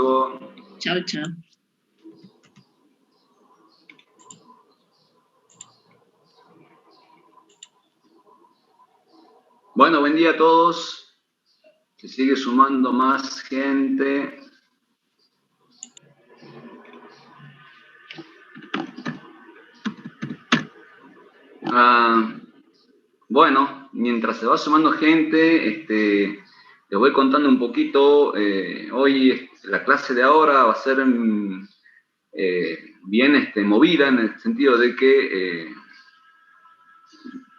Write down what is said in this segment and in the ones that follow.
luego. Chao, chao. Bueno, buen día a todos. Se sigue sumando más gente. Bueno, mientras se va sumando gente, les voy contando un poquito. Hoy la clase de ahora va a ser bien movida en el sentido de que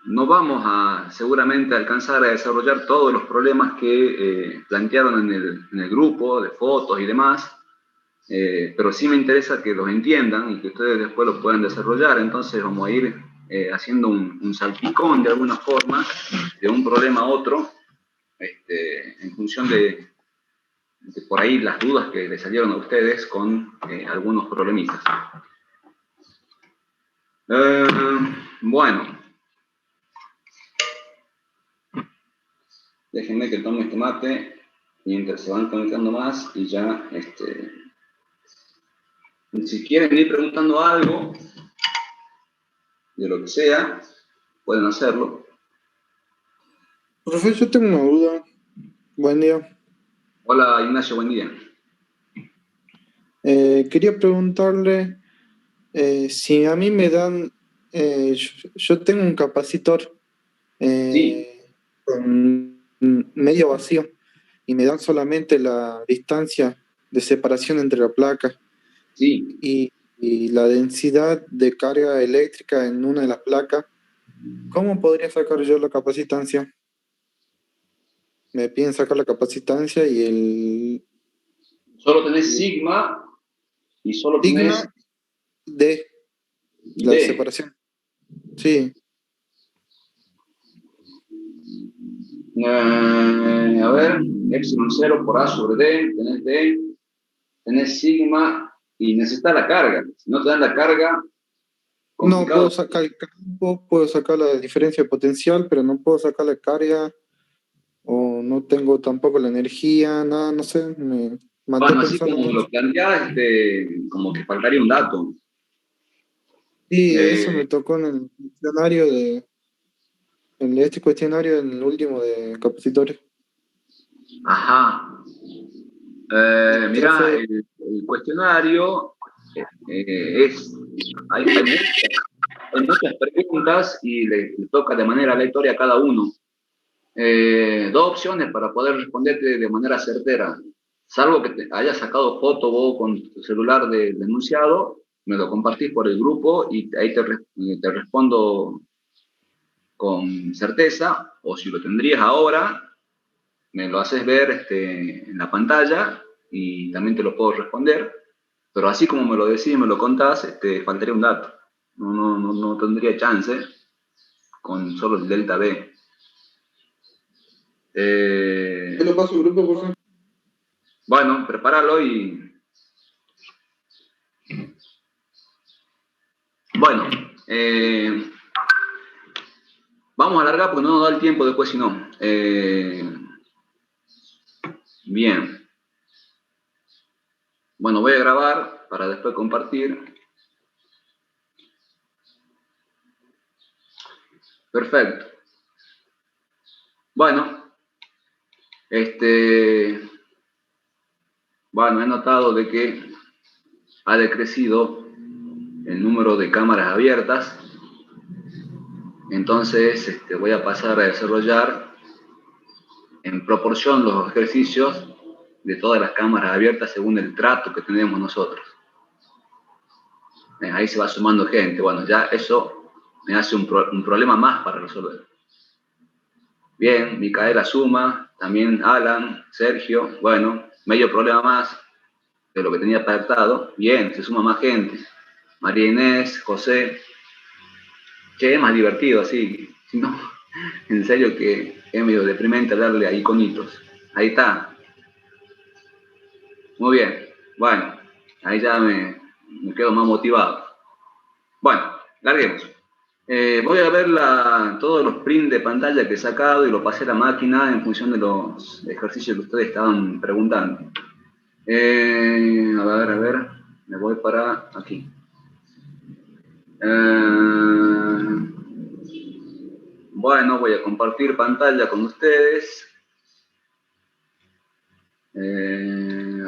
no vamos a seguramente alcanzar a desarrollar todos los problemas que plantearon en el grupo de fotos y demás, pero sí me interesa que los entiendan y que ustedes después lo puedan desarrollar. Entonces vamos a ir haciendo un salpicón de alguna forma, de un problema a otro, en función de por ahí las dudas que les salieron a ustedes con algunos problemitas. Bueno, déjenme que tome este mate mientras se van conectando más y ya, si quieren ir preguntando algo de lo que sea, pueden hacerlo. Profe, yo tengo una duda. Buen día. Hola, Ignacio, buen día. Quería preguntarle si a mí me dan, yo tengo un capacitor Sí. con medio vacío y me dan solamente la distancia de separación entre la placa Sí. y la densidad de carga eléctrica en una de las placas. ¿Cómo podría sacar yo la capacitancia? Me piden sacar la capacitancia y el... Solo tenés sigma y solo tenés... Sigma de la separación. Sí. A ver, epsilon 0 por A sobre D, tenés sigma y necesitas la carga. Si no te dan la carga, complicado. No puedo complicado. sacar el campo, puedo sacar la diferencia de potencial, pero no puedo sacar la carga, o no tengo tampoco la energía, nada, no sé. Me Bueno, así pensando como mucho. lo planteás, como que faltaría un dato. Sí, eso me tocó en el cuestionario en este cuestionario, en el último de capacitores. Ajá. Mirá, el cuestionario hay muchas preguntas y le toca de manera aleatoria a cada uno. Dos opciones para poder responderte de manera certera. Salvo que te hayas sacado foto vos con tu celular del enunciado, me lo compartís por el grupo y ahí te respondo con certeza, o si lo tendrías ahora, me lo haces ver en la pantalla y también te lo puedo responder, pero así como me lo decís y me lo contás, faltaría un dato. No tendría chance con solo el delta B. Te lo paso al grupo, por favor. Bueno, prepáralo y... Bueno, vamos a alargar porque no nos da el tiempo después si no. Bien. Bueno, voy a grabar para después compartir. Perfecto. Bueno, bueno, he notado de que ha decrecido el número de cámaras abiertas. Entonces, voy a pasar a desarrollar en proporción los ejercicios de todas las cámaras abiertas según el trato que tenemos nosotros. Ahí se va sumando gente. Bueno, ya eso me hace un problema más para resolver. Bien, Micaela suma, también Alan, Sergio, bueno, medio problema más de lo que tenía pactado. Bien, se suma más gente. María Inés, José. Che, es más divertido así. No, en serio que es medio deprimente darle a iconitos. Ahí está. Muy bien. Bueno, ahí ya me quedo más motivado. Bueno, larguemos. Voy a ver todos los prints de pantalla que he sacado y lo pasé a la máquina en función de los ejercicios que ustedes estaban preguntando. A ver, me voy para aquí. Bueno, voy a compartir pantalla con ustedes.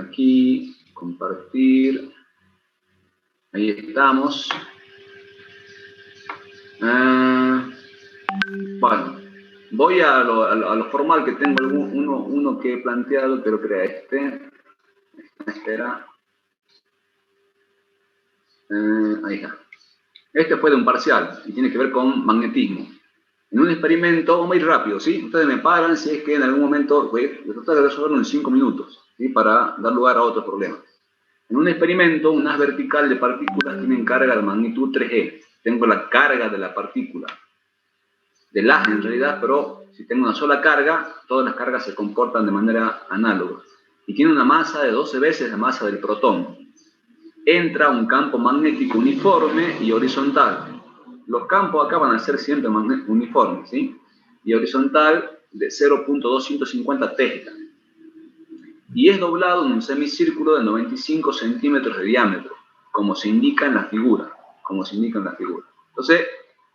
Aquí, compartir. Ahí estamos. Bueno, voy a lo formal, que tengo uno que he planteado, pero que era este. Espera. Ahí está. Este fue de un parcial y tiene que ver con magnetismo. En un experimento, vamos a ir rápido, ¿sí? Ustedes me paran si es que en algún momento voy a tratar de resolverlo en 5 minutos, ¿sí? Para dar lugar a otros problemas. En un experimento, un haz vertical de partículas tienen carga de magnitud 3e. Tengo la carga de la partícula, del haz en realidad, pero si tengo una sola carga, todas las cargas se comportan de manera análoga. Y tiene una masa de 12 veces la masa del protón. Entra un campo magnético uniforme y horizontal. Los campos acá van a ser siempre uniformes, ¿sí? Y horizontal de 0.250 tesla. Y es doblado en un semicírculo de 95 centímetros de diámetro, como se indica en la figura. Entonces,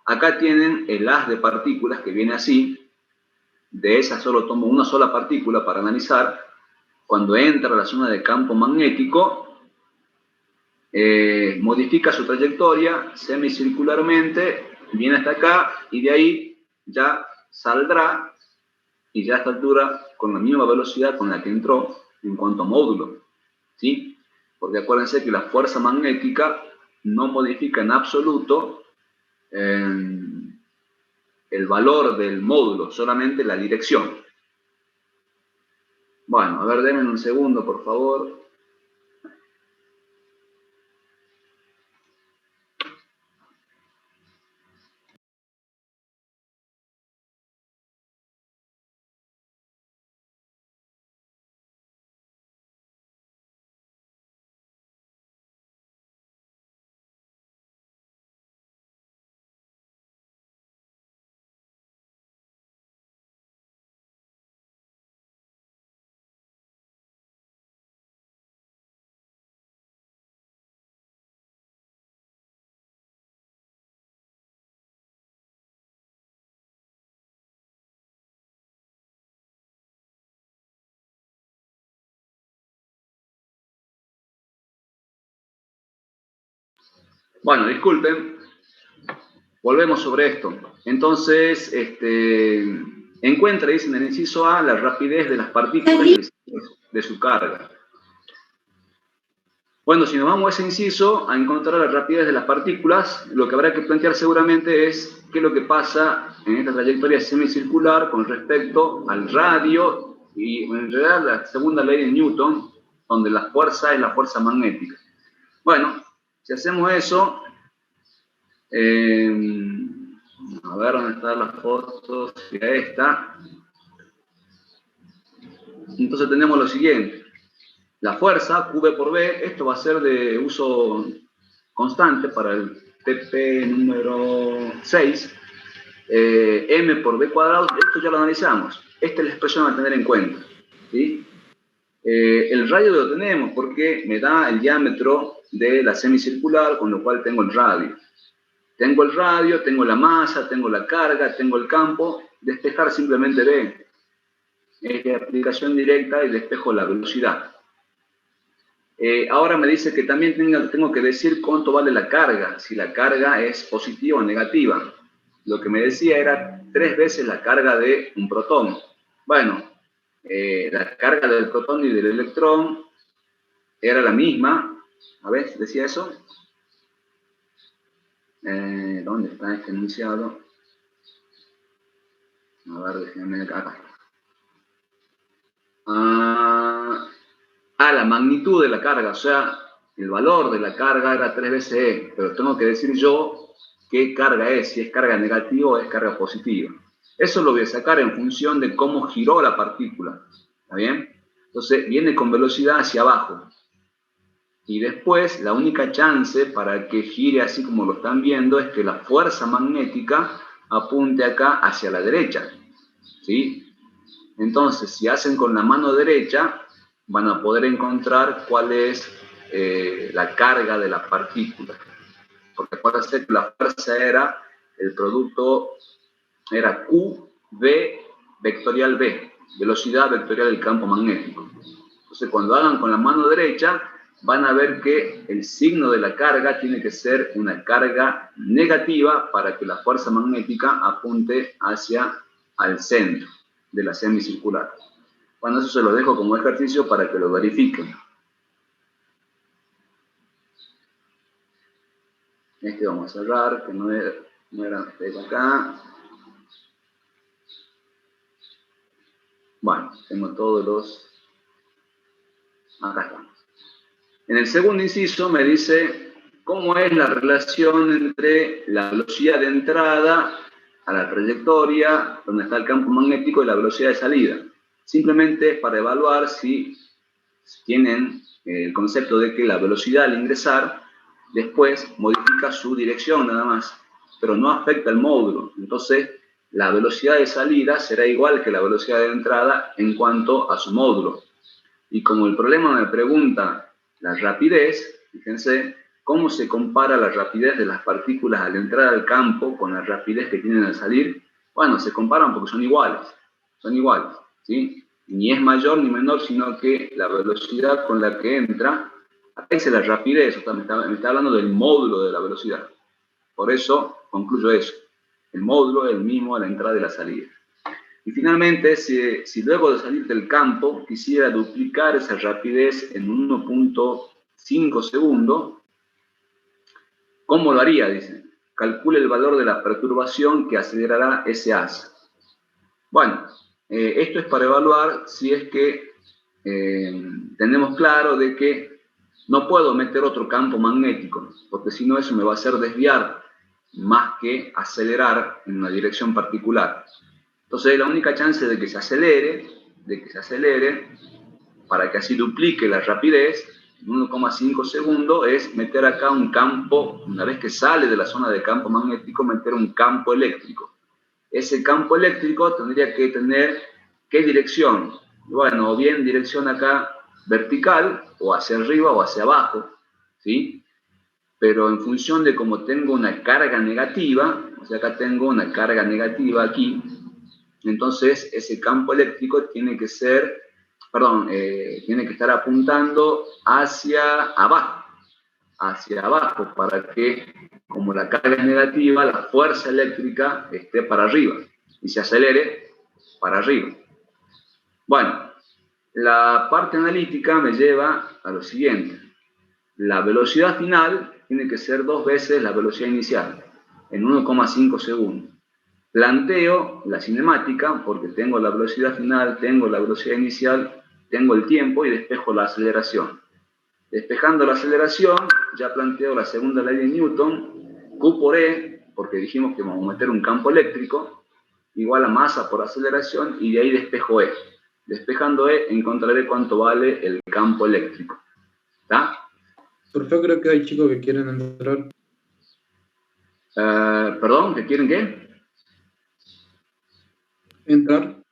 acá tienen el haz de partículas que viene así. De esa solo tomo una sola partícula para analizar. Cuando entra a la zona de campo magnético, modifica su trayectoria semicircularmente, viene hasta acá y de ahí ya saldrá, y ya a esta altura con la misma velocidad con la que entró en cuanto a módulo, ¿sí? Porque acuérdense que la fuerza magnética no modifica en absoluto el valor del módulo, solamente la dirección. Bueno, a ver, denme un segundo, por favor. Bueno, disculpen, volvemos sobre esto. Entonces, encuentra, dice en el inciso A, la rapidez de las partículas de su carga. Bueno, si nos vamos a ese inciso, a encontrar la rapidez de las partículas, lo que habrá que plantear seguramente es qué es lo que pasa en esta trayectoria semicircular con respecto al radio y en realidad la segunda ley de Newton, donde la fuerza es la fuerza magnética. Bueno, si hacemos eso, a ver dónde están las fotos, sería esta. Entonces tenemos lo siguiente. La fuerza, QB por B, esto va a ser de uso constante para el TP número 6. M por B cuadrado, esto ya lo analizamos. Esta es la expresión a tener en cuenta, ¿sí? El radio lo tenemos porque me da el diámetro de la semicircular, con lo cual tengo el radio. Tengo el radio, tengo la masa, tengo la carga, tengo el campo. Despejar simplemente B. Es de aplicación directa y despejo la velocidad. Ahora me dice que también tengo que decir cuánto vale la carga, si la carga es positiva o negativa. Lo que me decía era 3 veces la carga de un protón. Bueno, la carga del protón y del electrón era la misma. A ver, ¿decía eso? ¿Dónde está este enunciado? A ver, déjenme acá. La magnitud de la carga, o sea, el valor de la carga era 3 veces E, pero tengo que decir yo qué carga es, si es carga negativa o es carga positiva. Eso lo voy a sacar en función de cómo giró la partícula, ¿está bien? Entonces, viene con velocidad hacia abajo. Y después, la única chance para que gire así como lo están viendo es que la fuerza magnética apunte acá hacia la derecha, ¿sí? Entonces, si hacen con la mano derecha, van a poder encontrar cuál es la carga de la partícula. Porque puede ser que la fuerza era, el producto era QV vectorial B, velocidad vectorial del campo magnético. Entonces, cuando hagan con la mano derecha, van a ver que el signo de la carga tiene que ser una carga negativa para que la fuerza magnética apunte hacia al centro de la semicircular. Bueno, eso se lo dejo como ejercicio para que lo verifiquen. Este vamos a cerrar, que no era de acá. Bueno, tengo todos los... Acá estamos. En el segundo inciso me dice cómo es la relación entre la velocidad de entrada a la trayectoria, donde está el campo magnético, y la velocidad de salida. Simplemente para evaluar si tienen el concepto de que la velocidad al ingresar después modifica su dirección nada más, pero no afecta el módulo. Entonces, la velocidad de salida será igual que la velocidad de entrada en cuanto a su módulo. Y como el problema me pregunta la rapidez, fíjense cómo se compara la rapidez de las partículas al entrar al campo con la rapidez que tienen al salir. Bueno, se comparan porque son iguales, ¿sí? Ni es mayor ni menor, sino que la velocidad con la que entra, acá dice la rapidez, o sea, me está hablando del módulo de la velocidad. Por eso concluyo eso. El módulo es el mismo a la entrada y la salida. Y finalmente, si luego de salir del campo quisiera duplicar esa rapidez en 1.5 segundos, ¿cómo lo haría? Dice, calcule el valor de la perturbación que acelerará ese haz. Bueno, esto es para evaluar si es que tenemos claro de que no puedo meter otro campo magnético, porque si no eso me va a hacer desviar más que acelerar en una dirección particular. Entonces, la única chance de que se acelere, para que así duplique la rapidez, en 1,5 segundos, es meter acá un campo, una vez que sale de la zona de campo magnético, meter un campo eléctrico. Ese campo eléctrico tendría que tener, ¿qué dirección? Bueno, o bien dirección acá vertical, o hacia arriba o hacia abajo, ¿sí? Pero en función de cómo tengo una carga negativa, o sea, acá tengo una carga negativa aquí, entonces ese campo eléctrico tiene que ser, tiene que estar apuntando hacia abajo, para que, como la carga es negativa, la fuerza eléctrica esté para arriba y se acelere para arriba. Bueno, la parte analítica me lleva a lo siguiente. La velocidad final tiene que ser 2 veces la velocidad inicial, en 1,5 segundos. Planteo la cinemática porque tengo la velocidad final, tengo la velocidad inicial, tengo el tiempo y despejo la aceleración. Despejando la aceleración, ya planteo la segunda ley de Newton, Q por E, porque dijimos que vamos a meter un campo eléctrico, igual a masa por aceleración, y de ahí despejo E. Despejando E, encontraré cuánto vale el campo eléctrico. ¿Está? Profe, creo que hay chicos que quieren entrar. ¿Perdón? ¿Que quieren qué? ¿Entrar?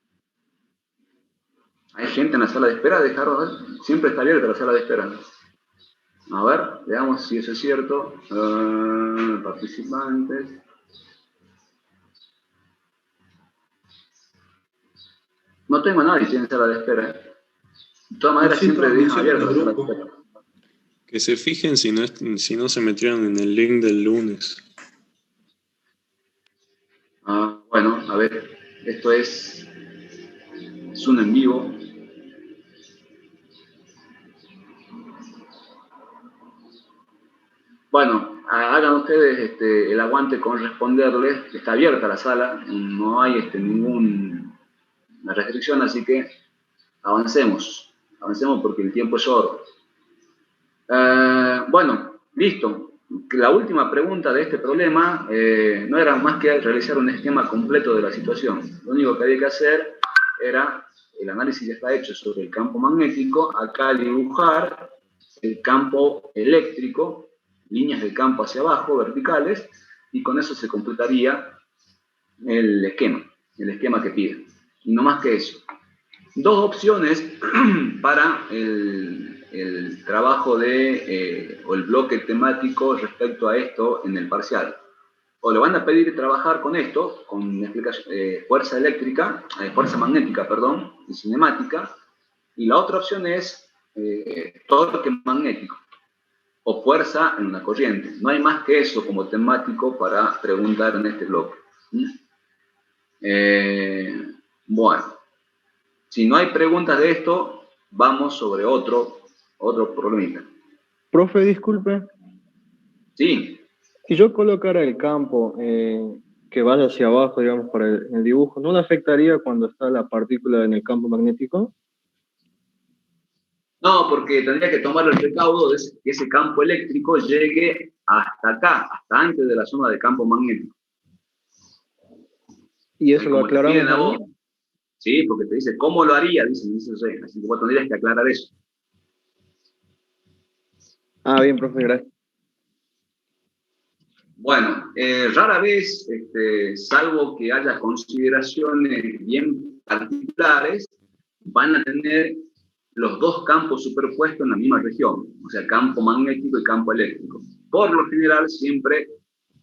Hay gente en la sala de espera, dejaron ver. Siempre está abierta la sala de espera. A ver, veamos si eso es cierto. Participantes. No tengo a nadie en sala de espera. De todas maneras, siempre dejan abierta la sala de espera. Que se fijen si no se metieron en el link del lunes. Bueno, a ver, esto es un en vivo. Bueno, hagan ustedes el aguante con responderles. Está abierta la sala, no hay ninguna restricción, así que avancemos porque el tiempo es oro. Bueno, listo. La última pregunta de este problema no era más que realizar un esquema completo de la situación. Lo único que había que hacer era, el análisis ya está hecho sobre el campo magnético, acá dibujar el campo eléctrico, líneas de campo hacia abajo, verticales, y con eso se completaría el esquema que pide. Y no más que eso. dos opciones para el trabajo o el bloque temático respecto a esto en el parcial. O le van a pedir trabajar con esto, con fuerza eléctrica, fuerza magnética, perdón, y cinemática, y la otra opción es torque magnético o fuerza en una corriente. No hay más que eso como temático para preguntar en este bloque. Bueno, si no hay preguntas de esto, vamos sobre otro problemita. Profe, disculpe. Sí. Si yo colocara el campo que vaya hacia abajo, digamos, para el dibujo, ¿no le afectaría cuando está la partícula en el campo magnético? No, porque tendría que tomar el recaudo de que ese campo eléctrico llegue hasta acá, hasta antes de la zona de campo magnético. ¿Y eso lo aclaramos ahí? Sí, porque te dice, ¿cómo lo haría? Dice, así que vos tendrías que aclarar eso. Ah, bien, profe, gracias. Bueno, rara vez, salvo que haya consideraciones bien particulares, van a tener los dos campos superpuestos en la misma región, o sea, campo magnético y campo eléctrico. Por lo general, siempre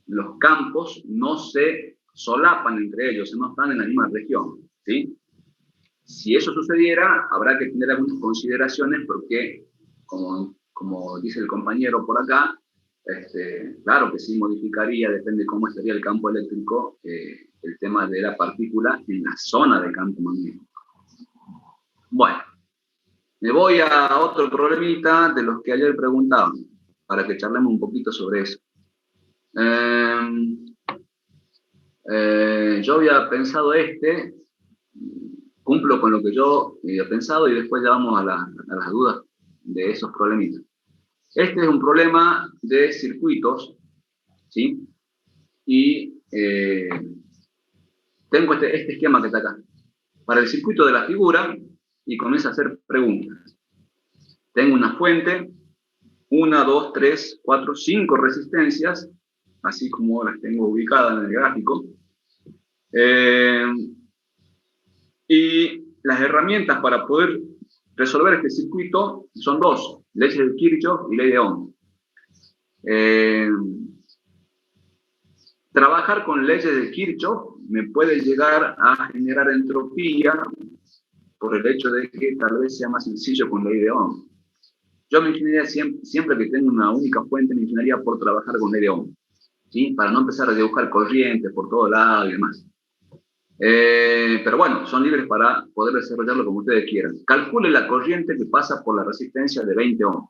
los campos no se solapan entre ellos, no están en la misma región, ¿sí? Si eso sucediera, habrá que tener algunas consideraciones porque, como dice el compañero por acá, claro que sí modificaría, depende cómo estaría el campo eléctrico, el tema de la partícula en la zona de campo magnético. Bueno, me voy a otro problemita de los que ayer preguntaban, para que charlemos un poquito sobre eso. Yo había pensado cumplo con lo que yo había pensado y después ya vamos a las dudas de esos problemitas. Este es un problema de circuitos, ¿sí? Y tengo este esquema que está acá. Para el circuito de la figura, y comienzo a hacer preguntas. Tengo una fuente, 1, 2, 3, 4, 5 resistencias, así como las tengo ubicadas en el gráfico. Y las herramientas para poder resolver este circuito son dos, leyes de Kirchhoff y ley de Ohm. Trabajar con leyes de Kirchhoff me puede llegar a generar entropía por el hecho de que tal vez sea más sencillo con ley de Ohm. Yo me inclinaría siempre que tengo una única fuente, me inclinaría por trabajar con ley de Ohm, ¿sí? Para no empezar a dibujar corrientes por todo lado y demás. Pero bueno, son libres para poder desarrollarlo como ustedes quieran. Calcule la corriente que pasa por la resistencia de 20 ohms.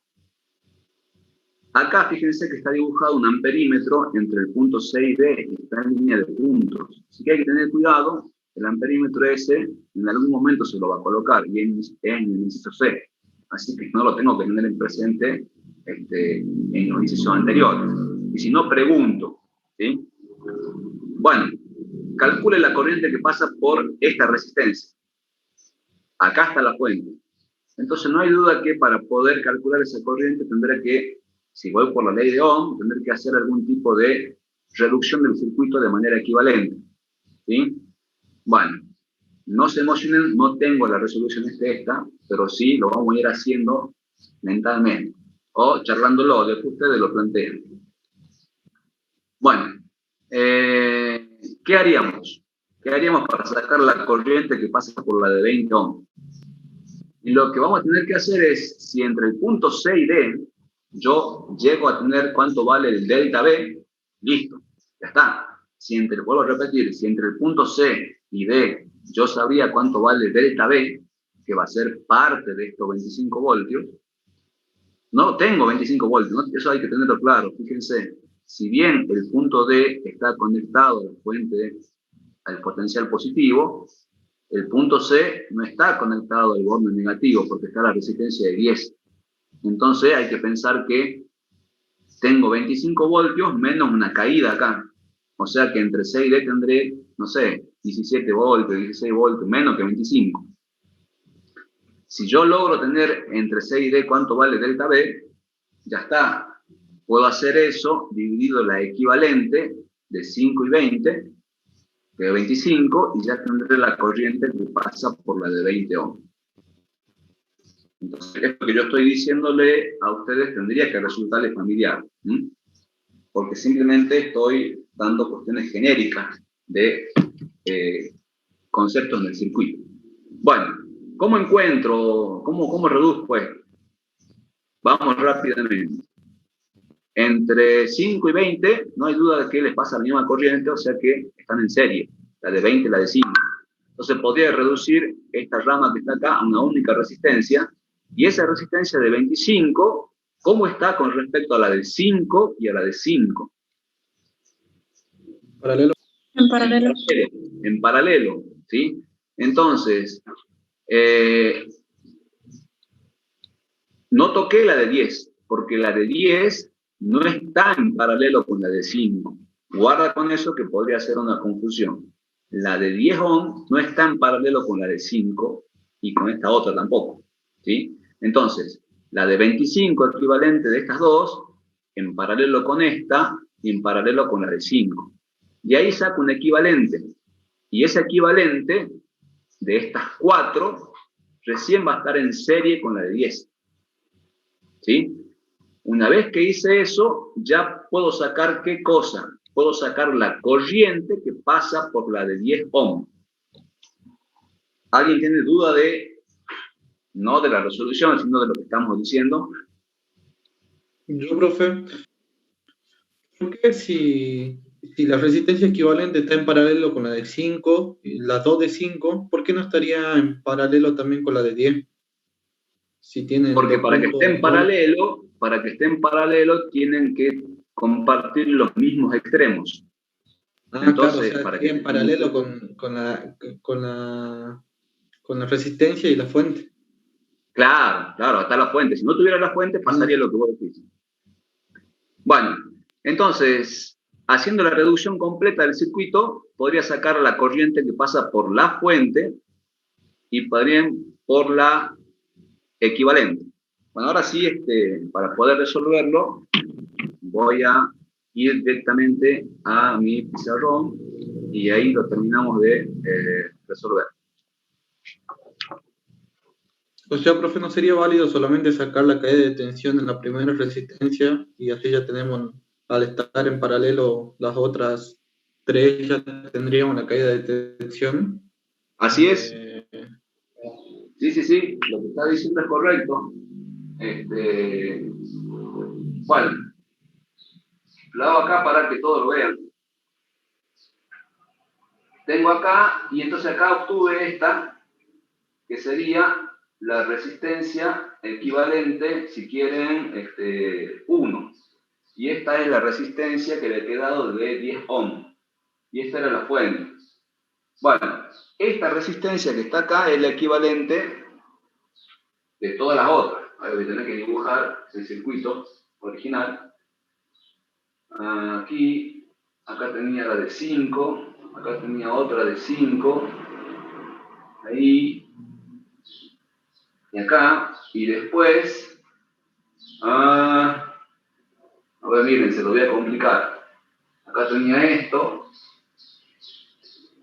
Acá fíjense que está dibujado un amperímetro entre el punto C y D, que está en línea de puntos. Así que hay que tener cuidado, el amperímetro ese en algún momento se lo va a colocar, y en el inciso C. Así que no lo tengo que tener en presente en los incisos anteriores. Y si no, pregunto, ¿sí? Bueno, calcule la corriente que pasa por esta resistencia. Acá está la fuente. Entonces no hay duda que para poder calcular esa corriente tendré que, si voy por la ley de Ohm, tendré que hacer algún tipo de reducción del circuito de manera equivalente, ¿sí? Bueno, no se emocionen, no tengo la resolución esta, pero sí lo vamos a ir haciendo mentalmente, o charlándolo, después ustedes lo plantean. Bueno, ¿qué haríamos? ¿Qué haríamos para sacar la corriente que pasa por la de 20 ohms? Y lo que vamos a tener que hacer es, si entre el punto C y D, yo llego a tener cuánto vale el delta B, listo, ya está. Vuelvo a repetir, si entre el punto C y D yo sabría cuánto vale el delta B, que va a ser parte de estos 25 voltios, no tengo 25 voltios, ¿no? Eso hay que tenerlo claro. Fíjense, si bien el punto D está conectado a la fuente, al potencial positivo, el punto C no está conectado al borde negativo porque está a la resistencia de 10. Entonces hay que pensar que tengo 25 voltios menos una caída acá. O sea que entre C y D tendré, no sé, 17 voltios, 16 voltios, menos que 25. Si yo logro tener entre C y D cuánto vale delta B, ya está. Puedo hacer eso dividido la equivalente de 5 y 20, que es 25, y ya tendré la corriente que pasa por la de 20 ohms. Entonces, esto que yo estoy diciéndole a ustedes tendría que resultarles familiar, ¿m? Porque simplemente estoy dando cuestiones genéricas de conceptos del circuito. Bueno, ¿cómo encuentro, cómo reduzco esto? Vamos rápidamente. Entre 5 y 20, no hay duda de que les pasa la misma corriente, o sea que están en serie, la de 20 y la de 5. Entonces podría reducir esta rama que está acá a una única resistencia, y esa resistencia de 25, ¿cómo está con respecto a la de 5 y a la de 5? Paralelo. En paralelo. En paralelo, ¿sí? Entonces, no toqué la de 10, porque la de 10 no está en paralelo con la de 5. Guarda con eso que podría ser una confusión. La de 10 ohm no está en paralelo con la de 5 y con esta otra tampoco, ¿sí? Entonces, la de 25 equivalente de estas dos, en paralelo con esta y en paralelo con la de 5. Y ahí saco un equivalente. Y ese equivalente de estas 4 recién va a estar en serie con la de 10. ¿Sí? Una vez que hice eso, ya puedo sacar ¿qué cosa? Puedo sacar la corriente que pasa por la de 10 ohm. ¿Alguien tiene duda de, no de la resolución, sino de lo que estamos diciendo? Yo, profe, ¿por qué si la resistencia equivalente está en paralelo con la de 5, la 2 de 5, ¿por qué no estaría en paralelo también con la de 10? Si tienen Porque dos para que puntos, esté en paralelo, tienen que compartir los mismos extremos. Entonces, Claro, o sea, estaría en paralelo con la resistencia y la fuente. Claro, hasta la fuente. Si no tuviera la fuente, pasaría lo que vos decís. Bueno, entonces, haciendo la reducción completa del circuito, podría sacar la corriente que pasa por la fuente y también por la equivalente. Bueno, ahora sí, para poder resolverlo, voy a ir directamente a mi pizarrón y ahí lo terminamos de resolver. O sea, profe, ¿no sería válido solamente sacar la caída de tensión en la primera resistencia y así ya tenemos, al estar en paralelo, las otras 3 ya tendríamos la caída de tensión? Así es. Sí, lo que está diciendo es correcto. Bueno, lo hago acá para que todos lo vean. Tengo acá, y entonces acá obtuve esta, que sería la resistencia equivalente, si quieren, 1. Y esta es la resistencia que le he quedado de 10 ohm. Y esta era la fuente. Bueno, esta resistencia que está acá es la equivalente de todas las otras. Ahora voy a tener que dibujar el circuito original. Aquí, acá tenía la de 5, acá tenía otra de 5, ahí, y acá, y después, a ver, miren, se lo voy a complicar. Acá tenía esto,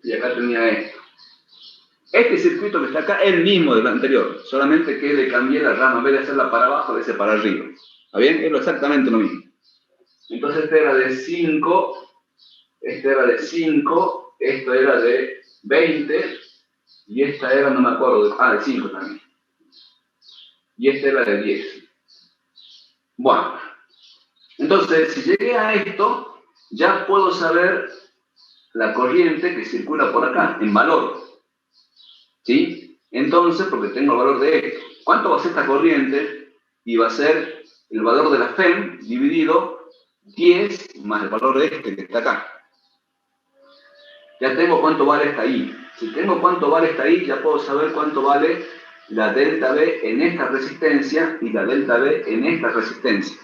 y acá tenía esto. Este circuito que está acá es el mismo del anterior, solamente que le cambié la rama, en vez de hacerla para abajo, le hice para arriba. ¿Está bien? Es exactamente lo mismo. Entonces este era de 5, este era de 5, esto era de 20, y esta era, no me acuerdo, de 5 también. Y esta era de 10. Bueno, entonces, si llegué a esto, ya puedo saber la corriente que circula por acá, en valor. ¿Sí? Entonces, porque tengo el valor de esto. ¿Cuánto va a ser esta corriente? Y va a ser el valor de la FEM dividido 10 más el valor de este que está acá. Ya tengo cuánto vale esta I. Si tengo cuánto vale esta I, ya puedo saber cuánto vale la delta B en esta resistencia y la delta B en esta resistencia.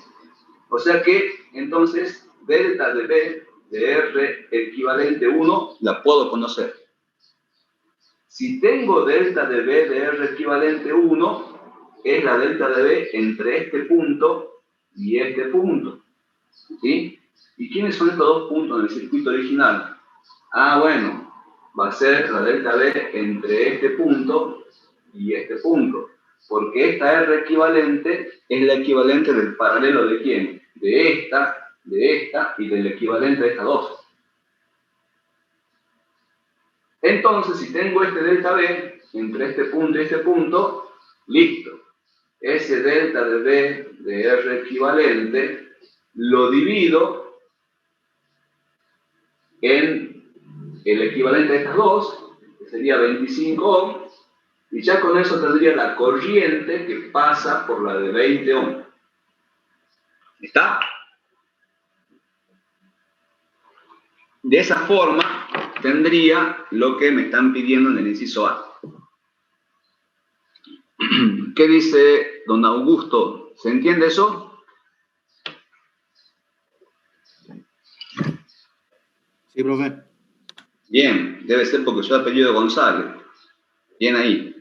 O sea que, entonces, delta de B de R equivalente 1 la puedo conocer. Si tengo delta de B de R equivalente 1, es la delta de B entre este punto y este punto. ¿Sí? ¿Y quiénes son estos dos puntos en el circuito original? Bueno, va a ser la delta B entre este punto y este punto. Porque esta R equivalente es la equivalente del paralelo de quién? De esta y del equivalente de estas dos. Entonces, si tengo este delta B entre este punto y este punto, listo. Ese delta de B de R equivalente lo divido en el equivalente de estas dos, que sería 25 ohm, y ya con eso tendría la corriente que pasa por la de 20 ohm. ¿Está? De esa forma tendría lo que me están pidiendo en el inciso A. ¿Qué dice don Augusto? ¿Se entiende eso? Sí, profe. Bien, debe ser porque soy apellido González. Bien ahí.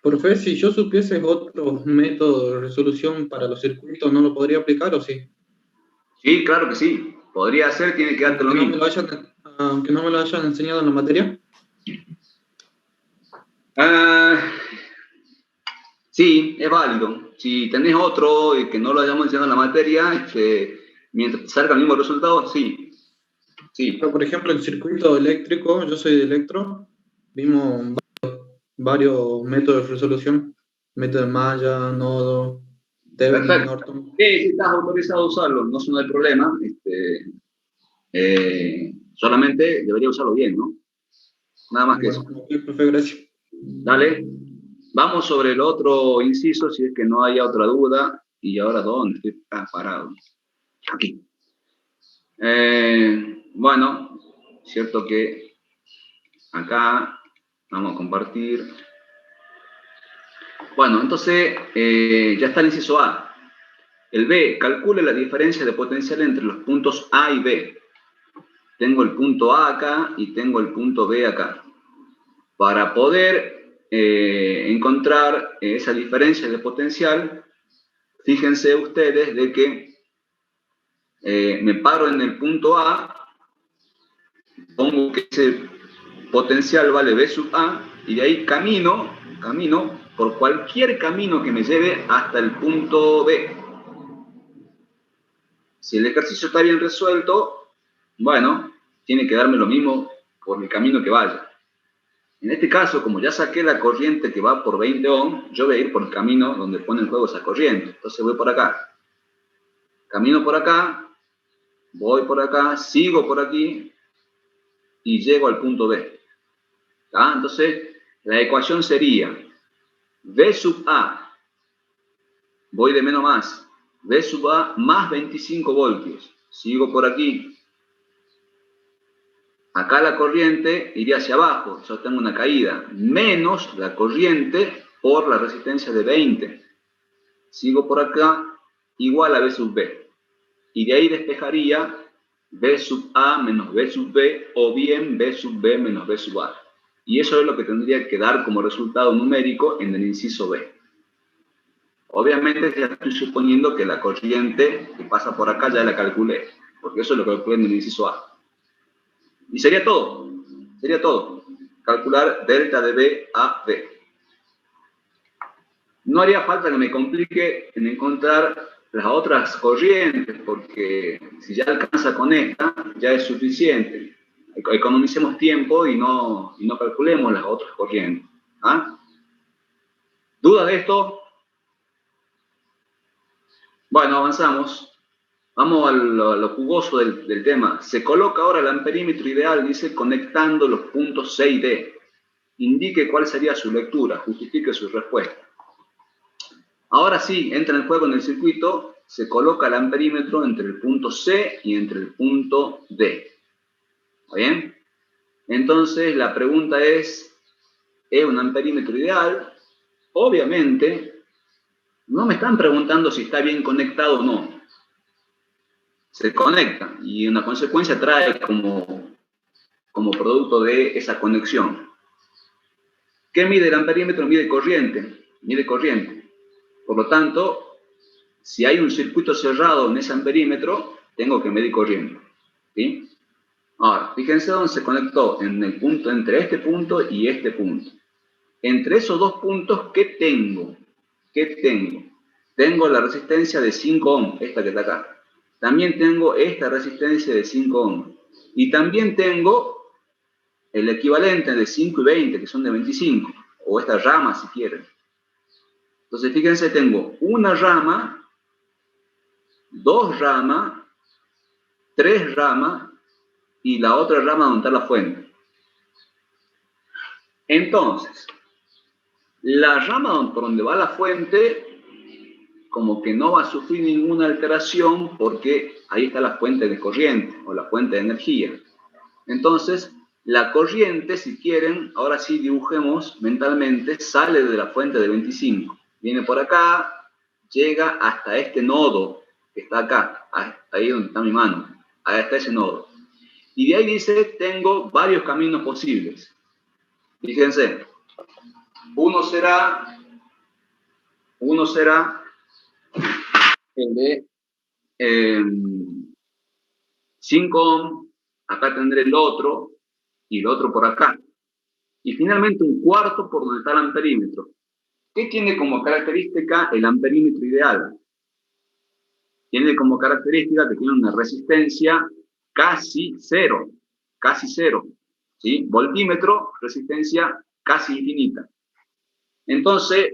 Profe, si yo supiese otro método de resolución para los circuitos, ¿no lo podría aplicar o sí? Sí, claro que sí. Podría ser, tiene que darte lo Aunque no mismo. aunque no me lo hayan enseñado en la materia. Sí, es válido. Si tenés otro y que no lo hayamos enseñado en la materia, mientras te salga el mismo resultado, sí. Sí. Pero, por ejemplo, el circuito eléctrico, yo soy de electro, vimos varios métodos de resolución. Método de malla, nodo, Thevenin, Perfecto. Norton. Sí, sí, estás autorizado a usarlo, no hay problema. Solamente debería usarlo bien, ¿no? Nada más que eso. Bueno, ok, profe, gracias. Dale. Vamos sobre el otro inciso, si es que no haya otra duda. ¿Y ahora dónde? Estoy parado. Aquí. Bueno, cierto que acá vamos a compartir. Bueno, entonces ya está el inciso A. El B, calcule la diferencia de potencial entre los puntos A y B. Tengo el punto A acá y tengo el punto B acá. Para poder encontrar esa diferencia de potencial, fíjense ustedes de que me paro en el punto A, pongo que ese potencial vale B sub A, y de ahí camino por cualquier camino que me lleve hasta el punto B. Si el ejercicio está bien resuelto, bueno, tiene que darme lo mismo por el camino que vaya. En este caso, como ya saqué la corriente que va por 20 ohm, yo voy a ir por el camino donde pone en juego esa corriente. Entonces voy por acá. Camino por acá, voy por acá, sigo por aquí y llego al punto B. ¿Ah? Entonces, la ecuación sería V sub A, voy de menos a más, V sub A más 25 voltios. Sigo por aquí. Acá la corriente iría hacia abajo, yo tengo una caída, menos la corriente por la resistencia de 20. Sigo por acá, igual a V sub B. Y de ahí despejaría B sub A menos B sub B, o bien B sub B menos B sub A. Y eso es lo que tendría que dar como resultado numérico en el inciso B. Obviamente ya estoy suponiendo que la corriente que pasa por acá ya la calculé, porque eso es lo que calculé en el inciso A. Y sería todo. Calcular delta de B a B. No haría falta que me complique en encontrar las otras corrientes, porque si ya alcanza con esta, ya es suficiente. Economicemos tiempo y no calculemos las otras corrientes. ¿Ah? ¿Dudas de esto? Bueno, avanzamos. Vamos a lo jugoso del tema. Se coloca ahora el amperímetro ideal, dice, conectando los puntos C y D. Indique cuál sería su lectura, justifique su respuesta. Ahora sí, entra en juego en el circuito, se coloca el amperímetro entre el punto C y entre el punto D. ¿Está bien? Entonces, la pregunta ¿es un amperímetro ideal? Obviamente, no me están preguntando si está bien conectado o no. Se conecta y una consecuencia trae como producto de esa conexión. ¿Qué mide el amperímetro? Mide corriente. Por lo tanto, si hay un circuito cerrado en ese amperímetro, tengo que medir corriente. ¿Sí? Ahora, fíjense dónde se conectó, en el punto entre este punto y este punto. entre esos dos puntos, ¿qué tengo? ¿Qué tengo? Tengo la resistencia de 5 ohms, esta que está acá. También tengo esta resistencia de 5 ohms. Y también tengo el equivalente de 5 y 20, que son de 25. O esta rama, si quieren. Entonces, fíjense, tengo una rama, 2 ramas, 3 ramas, y la otra rama donde está la fuente. Entonces, la rama por donde va la fuente, como que no va a sufrir ninguna alteración porque ahí está la fuente de corriente o la fuente de energía. Entonces, la corriente, si quieren, ahora sí dibujemos mentalmente, sale de la fuente de 25. Viene por acá, llega hasta este nodo que está acá, ahí donde está mi mano, ahí está ese nodo. Y de ahí dice, tengo varios caminos posibles. Fíjense, uno será el de 5 ohms, acá tendré el otro, y el otro por acá. Y finalmente un cuarto por donde está el amperímetro. ¿Qué tiene como característica el amperímetro ideal? Tiene como característica que tiene una resistencia casi cero, ¿sí? Voltímetro, resistencia casi infinita. Entonces,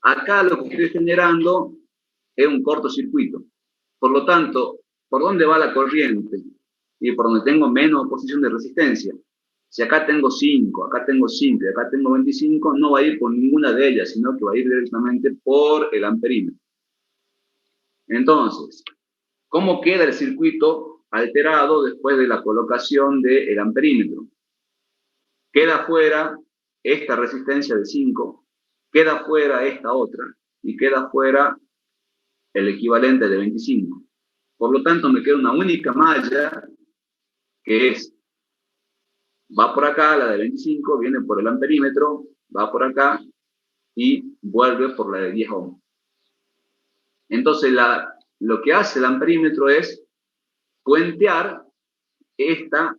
acá lo que estoy generando es un cortocircuito. Por lo tanto, ¿por dónde va la corriente? Y por donde tengo menos oposición de resistencia. Si acá tengo 5, acá tengo 5 y acá tengo 25, no va a ir por ninguna de ellas, sino que va a ir directamente por el amperímetro. Entonces, ¿cómo queda el circuito alterado después de la colocación del amperímetro? Queda fuera esta resistencia de 5, queda fuera esta otra, y queda fuera el equivalente de 25. Por lo tanto, me queda una única malla, que es, va por acá, la de 25, viene por el amperímetro, va por acá, y vuelve por la de 10 ohms. Entonces, lo que hace el amperímetro es puentear esta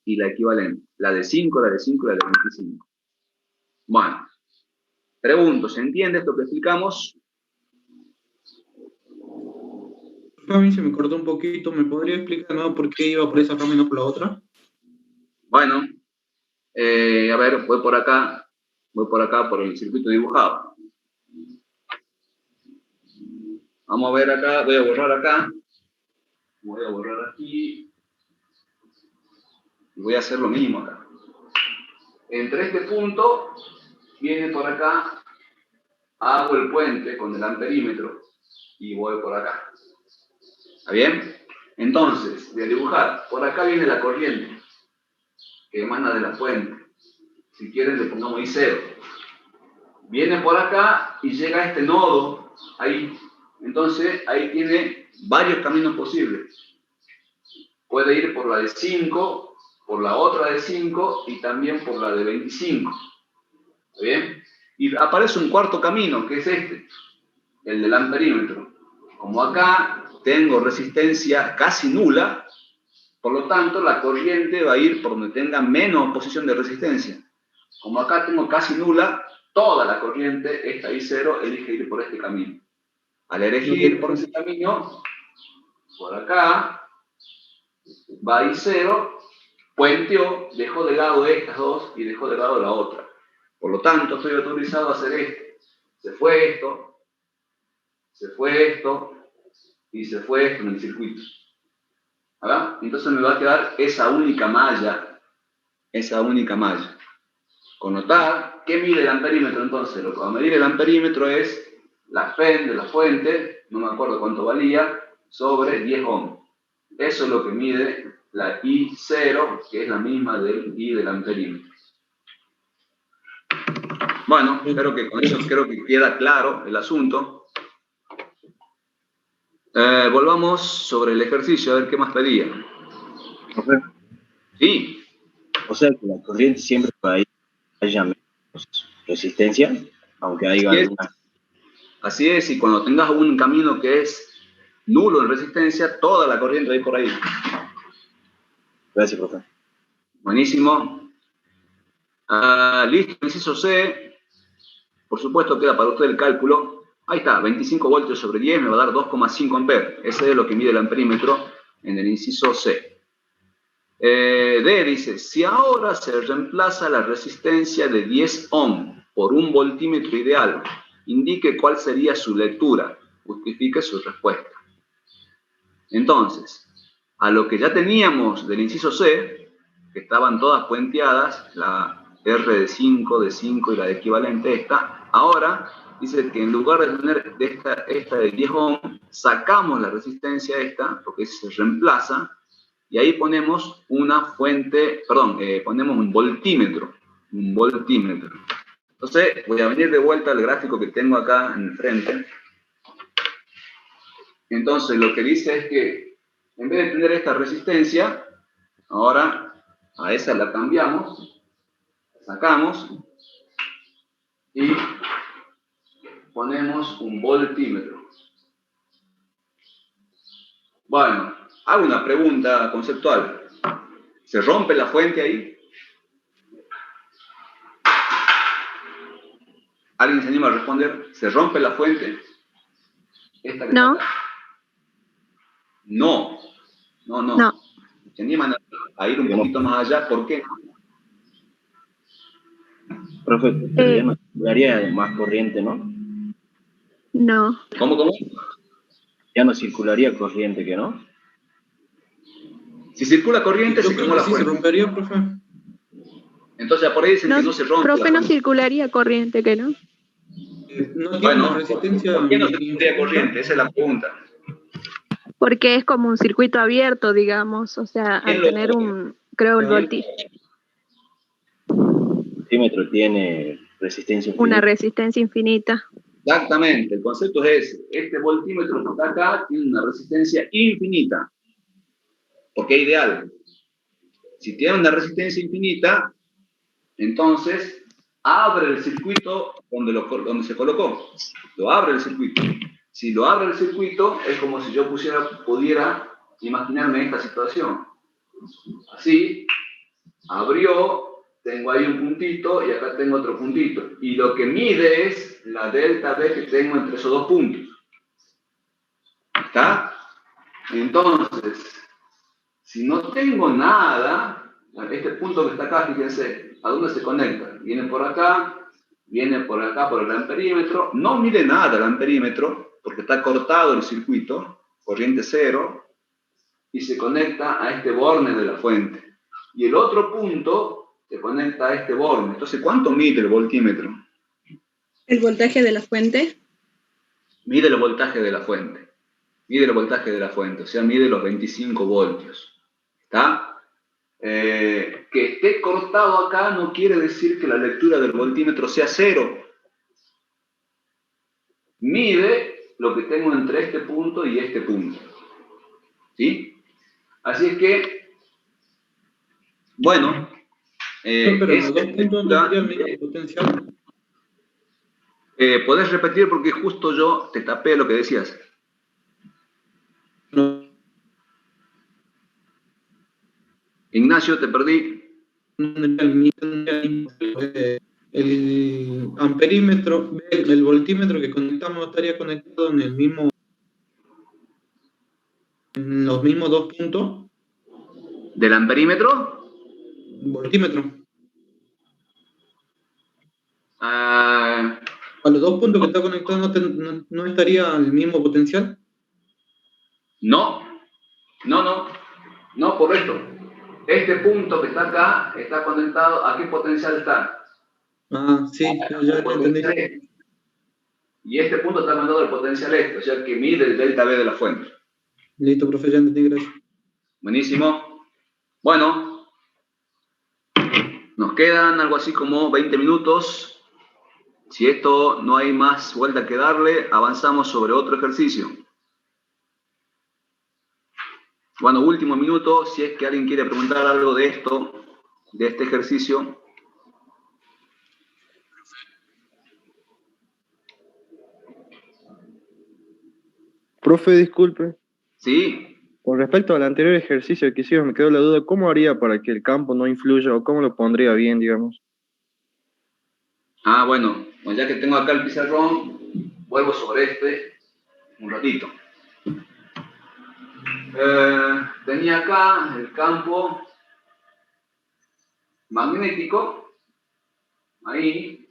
y la equivalente. La de 5, la de 5 y la de 25. Bueno, pregunto, ¿se entiende esto que explicamos? A mí se me cortó un poquito. ¿Me podría explicar de nuevo por qué iba por esa rama y no por la otra? Bueno, a ver, voy por acá por el circuito dibujado. Vamos a ver acá, voy a borrar acá. Voy a borrar aquí. Y voy a hacer lo mismo acá. Entre este punto, viene por acá, hago el puente con el amperímetro y voy por acá. ¿Está bien? Entonces, voy a dibujar. Por acá viene la corriente que emana de la fuente. Si quieren, le pongamos I0. Viene por acá y llega a este nodo, ahí. Entonces, ahí tiene varios caminos posibles. Puede ir por la de 5, por la otra de 5 y también por la de 25. ¿Está bien? Y aparece un cuarto camino, que es este, el del amperímetro. Como acá tengo resistencia casi nula, por lo tanto la corriente va a ir por donde tenga menos posición de resistencia. Como acá tengo casi nula, toda la corriente, esta I0, elige ir por este camino. Al elegir por ese camino, por acá, va I0, puenteó, dejó de lado estas dos y dejó de lado la otra. Por lo tanto, estoy autorizado a hacer esto. Se fue esto y se fue esto en el circuito. ¿Verdad? Entonces me va a quedar esa única malla. Connotar, ¿qué mide el amperímetro entonces? Lo que va a medir el amperímetro es la FEN de la fuente, no me acuerdo cuánto valía, sobre 10 ohms. Eso es lo que mide la I0, que es la misma del I del amperímetro. Bueno, espero que con eso creo que queda claro el asunto. Volvamos sobre el ejercicio, a ver qué más pedía. Profe, Sí. o sea que la corriente siempre va a ir, haya menos resistencia, aunque haya alguna. Así es, y cuando tengas un camino que es nulo en resistencia, toda la corriente va a ir por ahí. Gracias, profe. Buenísimo. Listo, inciso C. Por supuesto queda para usted el cálculo. Ahí está, 25 voltios sobre 10 me va a dar 2,5 amperes. Ese es lo que mide el amperímetro en el inciso C. D dice, si ahora se reemplaza la resistencia de 10 ohm por un voltímetro ideal, indique cuál sería su lectura. Justifique su respuesta. Entonces, a lo que ya teníamos del inciso C, que estaban todas puenteadas, la R de 5 y la de equivalente esta, ahora dice que en lugar de tener esta de 10 ohm, sacamos la resistencia esta, porque se reemplaza, y ahí ponemos una fuente, ponemos un voltímetro. Entonces, voy a venir de vuelta al gráfico que tengo acá en el frente. Entonces, lo que dice es que, en vez de tener esta resistencia, ahora a esa la cambiamos, sacamos, y ponemos un voltímetro. Bueno, hago una pregunta conceptual. ¿Se rompe la fuente ahí? ¿Alguien se anima a responder? ¿Se rompe la fuente? ¿Esta que No. está acá? No. ¿Se animan a ir un poquito más allá? ¿Por qué? Profe, pero ya no circularía más corriente, ¿no? No. ¿Cómo? Ya no circularía corriente, ¿que no? Si circula corriente, Yo se creo quemó que la sí se fuente. rompería, profe. Entonces, por ahí dicen que no se rompe. Profe, no circularía corriente, ¿que no? No tiene Bueno, una resistencia. ¿por qué no circularía corriente? Esa es la pregunta. Porque es como un circuito abierto, digamos, o sea, al tener creo, el voltaje. El voltímetro tiene resistencia infinita. Una resistencia infinita. Exactamente, el concepto es ese. Este voltímetro que está acá tiene una resistencia infinita. Porque es ideal. Si tiene una resistencia infinita, entonces abre el circuito donde se colocó. Lo abre el circuito. Si lo abre el circuito, es como si yo pudiera imaginarme esta situación. Así, abrió, tengo ahí un puntito y acá tengo otro puntito. Y lo que mide es la delta B que tengo entre esos dos puntos. ¿Está? Entonces, si no tengo nada, este punto que está acá, fíjense, ¿a dónde se conecta? Viene por acá por el amperímetro. No mide nada el amperímetro, porque está cortado el circuito, corriente cero, y se conecta a este borne de la fuente. Y el otro punto se conecta a este borne. Entonces, ¿cuánto mide el voltímetro? ¿El voltaje de la fuente? Mide el voltaje de la fuente. O sea, mide los 25 voltios. ¿Está? Que esté cortado acá no quiere decir que la lectura del voltímetro sea cero. Mide lo que tengo entre este punto y este punto. ¿Sí? Así es que, bueno, Pero los dos puntos no tendrían el mismo potencial. ¿podés repetir? Porque justo yo te tapé lo que decías. No. Ignacio, te perdí. El amperímetro, el voltímetro que conectamos estaría conectado en los mismos dos puntos. ¿Del amperímetro? Voltímetro. Ah, A los dos puntos que está conectado no estaría el mismo potencial. no, correcto. Este punto que está acá está conectado. ¿A qué potencial está? Ah, sí, ya entendí. Y este punto está mandado al potencial este, o sea que mide el delta B de la fuente. Listo, profe, ya entendí, gracias. Buenísimo. Bueno, nos quedan algo así como 20 minutos. Si esto no hay más vuelta que darle, avanzamos sobre otro ejercicio. Bueno, último minuto, si es que alguien quiere preguntar algo de esto, de este ejercicio. Profe, disculpe. Sí. Con respecto al anterior ejercicio que hicimos, me quedó la duda, ¿cómo haría para que el campo no influya o cómo lo pondría bien, digamos? Bueno, pues ya que tengo acá el pizarrón, vuelvo sobre este un ratito. Tenía acá el campo magnético, ahí,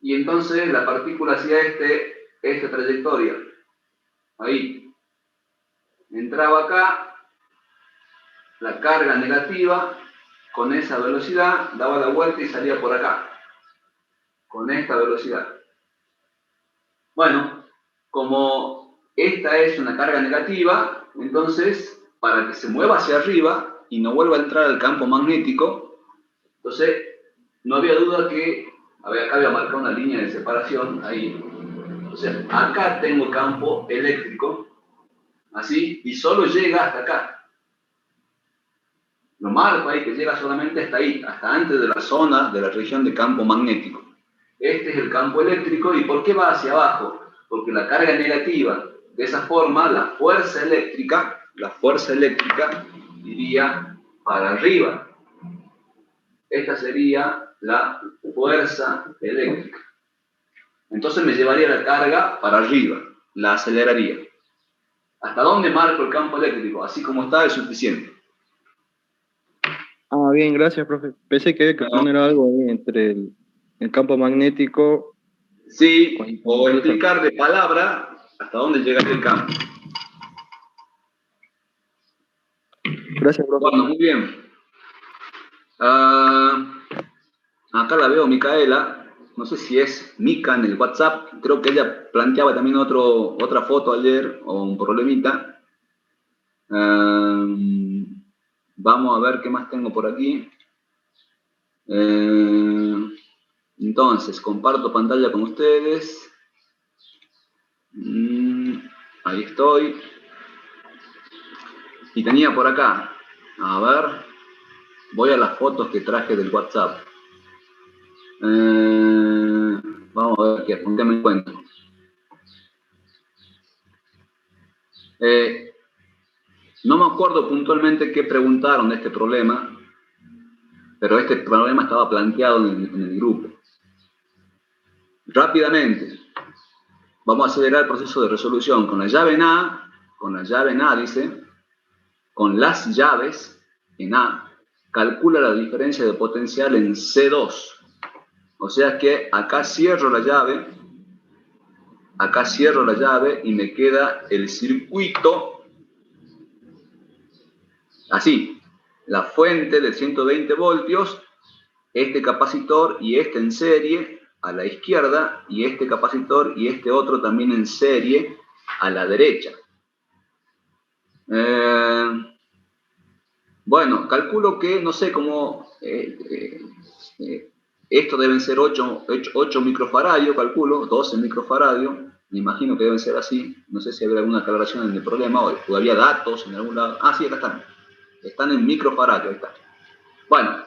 y entonces la partícula hacía esta trayectoria, ahí. Entraba acá, la carga negativa, con esa velocidad, daba la vuelta y salía por acá, con esta velocidad. Bueno, como esta es una carga negativa, entonces, para que se mueva hacia arriba y no vuelva a entrar al campo magnético, entonces, no había duda que, acá había marcado una línea de separación, ahí. O sea, acá tengo campo eléctrico, así, y solo llega hasta acá. Lo marco ahí, que llega solamente hasta ahí, hasta antes de la zona de la región de campo magnético. Este es el campo eléctrico, ¿y por qué va hacia abajo? Porque la carga negativa, de esa forma, la fuerza eléctrica iría para arriba. Esta sería la fuerza eléctrica. Entonces me llevaría la carga para arriba, la aceleraría. ¿Hasta dónde marco el campo eléctrico? Así como está es suficiente. Bien, gracias, profe. Pensé que había que poner algo ahí entre el campo magnético. Sí, o explicar de palabra hasta dónde llega el campo. Gracias, profe. Bueno, muy bien. Acá la veo Micaela, no sé si es Mica en el WhatsApp, creo que ella planteaba también otra foto ayer, o un problemita. Vamos a ver qué más tengo por aquí. Entonces, comparto pantalla con ustedes. Ahí estoy. Y tenía por acá, a ver, voy a las fotos que traje del WhatsApp. Vamos a ver con qué me encuentro. No me acuerdo puntualmente qué preguntaron de este problema, pero este problema estaba planteado en el grupo. Rápidamente, vamos a acelerar el proceso de resolución. Con la llave en A, dice, con las llaves en A, calcula la diferencia de potencial en C2. O sea que acá cierro la llave y me queda el circuito así. La fuente de 120 voltios, este capacitor y este en serie a la izquierda, y este capacitor y este otro también en serie a la derecha. Bueno, calculo que, no sé cómo, esto deben ser 8 microfaradios, calculo, 12 microfaradios, me imagino que deben ser así, no sé si hay alguna aclaración en el problema, o todavía datos en algún lado. Sí, acá están en microfaradios, ahí está. Bueno,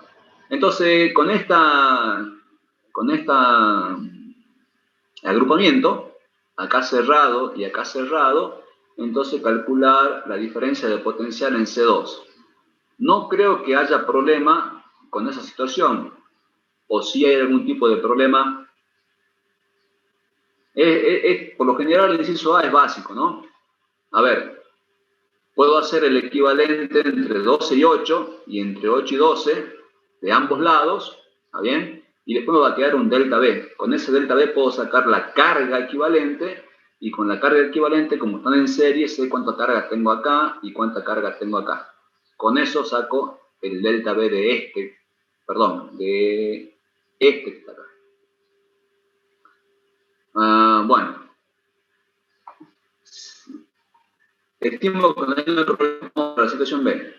entonces con esta agrupamiento, acá cerrado y acá cerrado, entonces calcular la diferencia de potencial en C2. No creo que haya problema con esa situación, o si hay algún tipo de problema. Por lo general el inciso A es básico, ¿no? A ver, puedo hacer el equivalente entre 12 y 8, y entre 8 y 12, de ambos lados, ¿está bien? Y después me va a quedar un delta B. Con ese delta B puedo sacar la carga equivalente, y con la carga equivalente, como están en serie, sé cuánta carga tengo acá y cuánta carga tengo acá. Con eso saco el delta B de este que está acá. Bueno. Estimo que no hay otro problema para la situación B.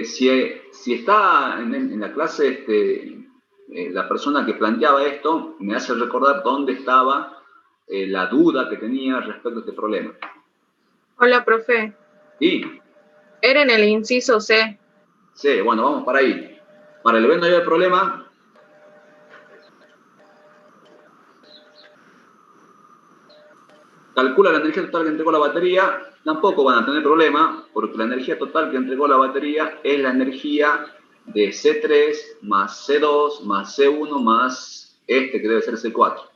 Si está en la clase la persona que planteaba esto, me hace recordar dónde estaba la duda que tenía respecto a este problema. Hola, profe. Sí. Era en el inciso C. Sí, bueno, vamos para ahí. Para el B no hay problema. Calcula la energía total que entregó la batería. Tampoco van a tener problema, porque la energía total que entregó la batería es la energía de C3 más C2 más C1 más este que debe ser C4.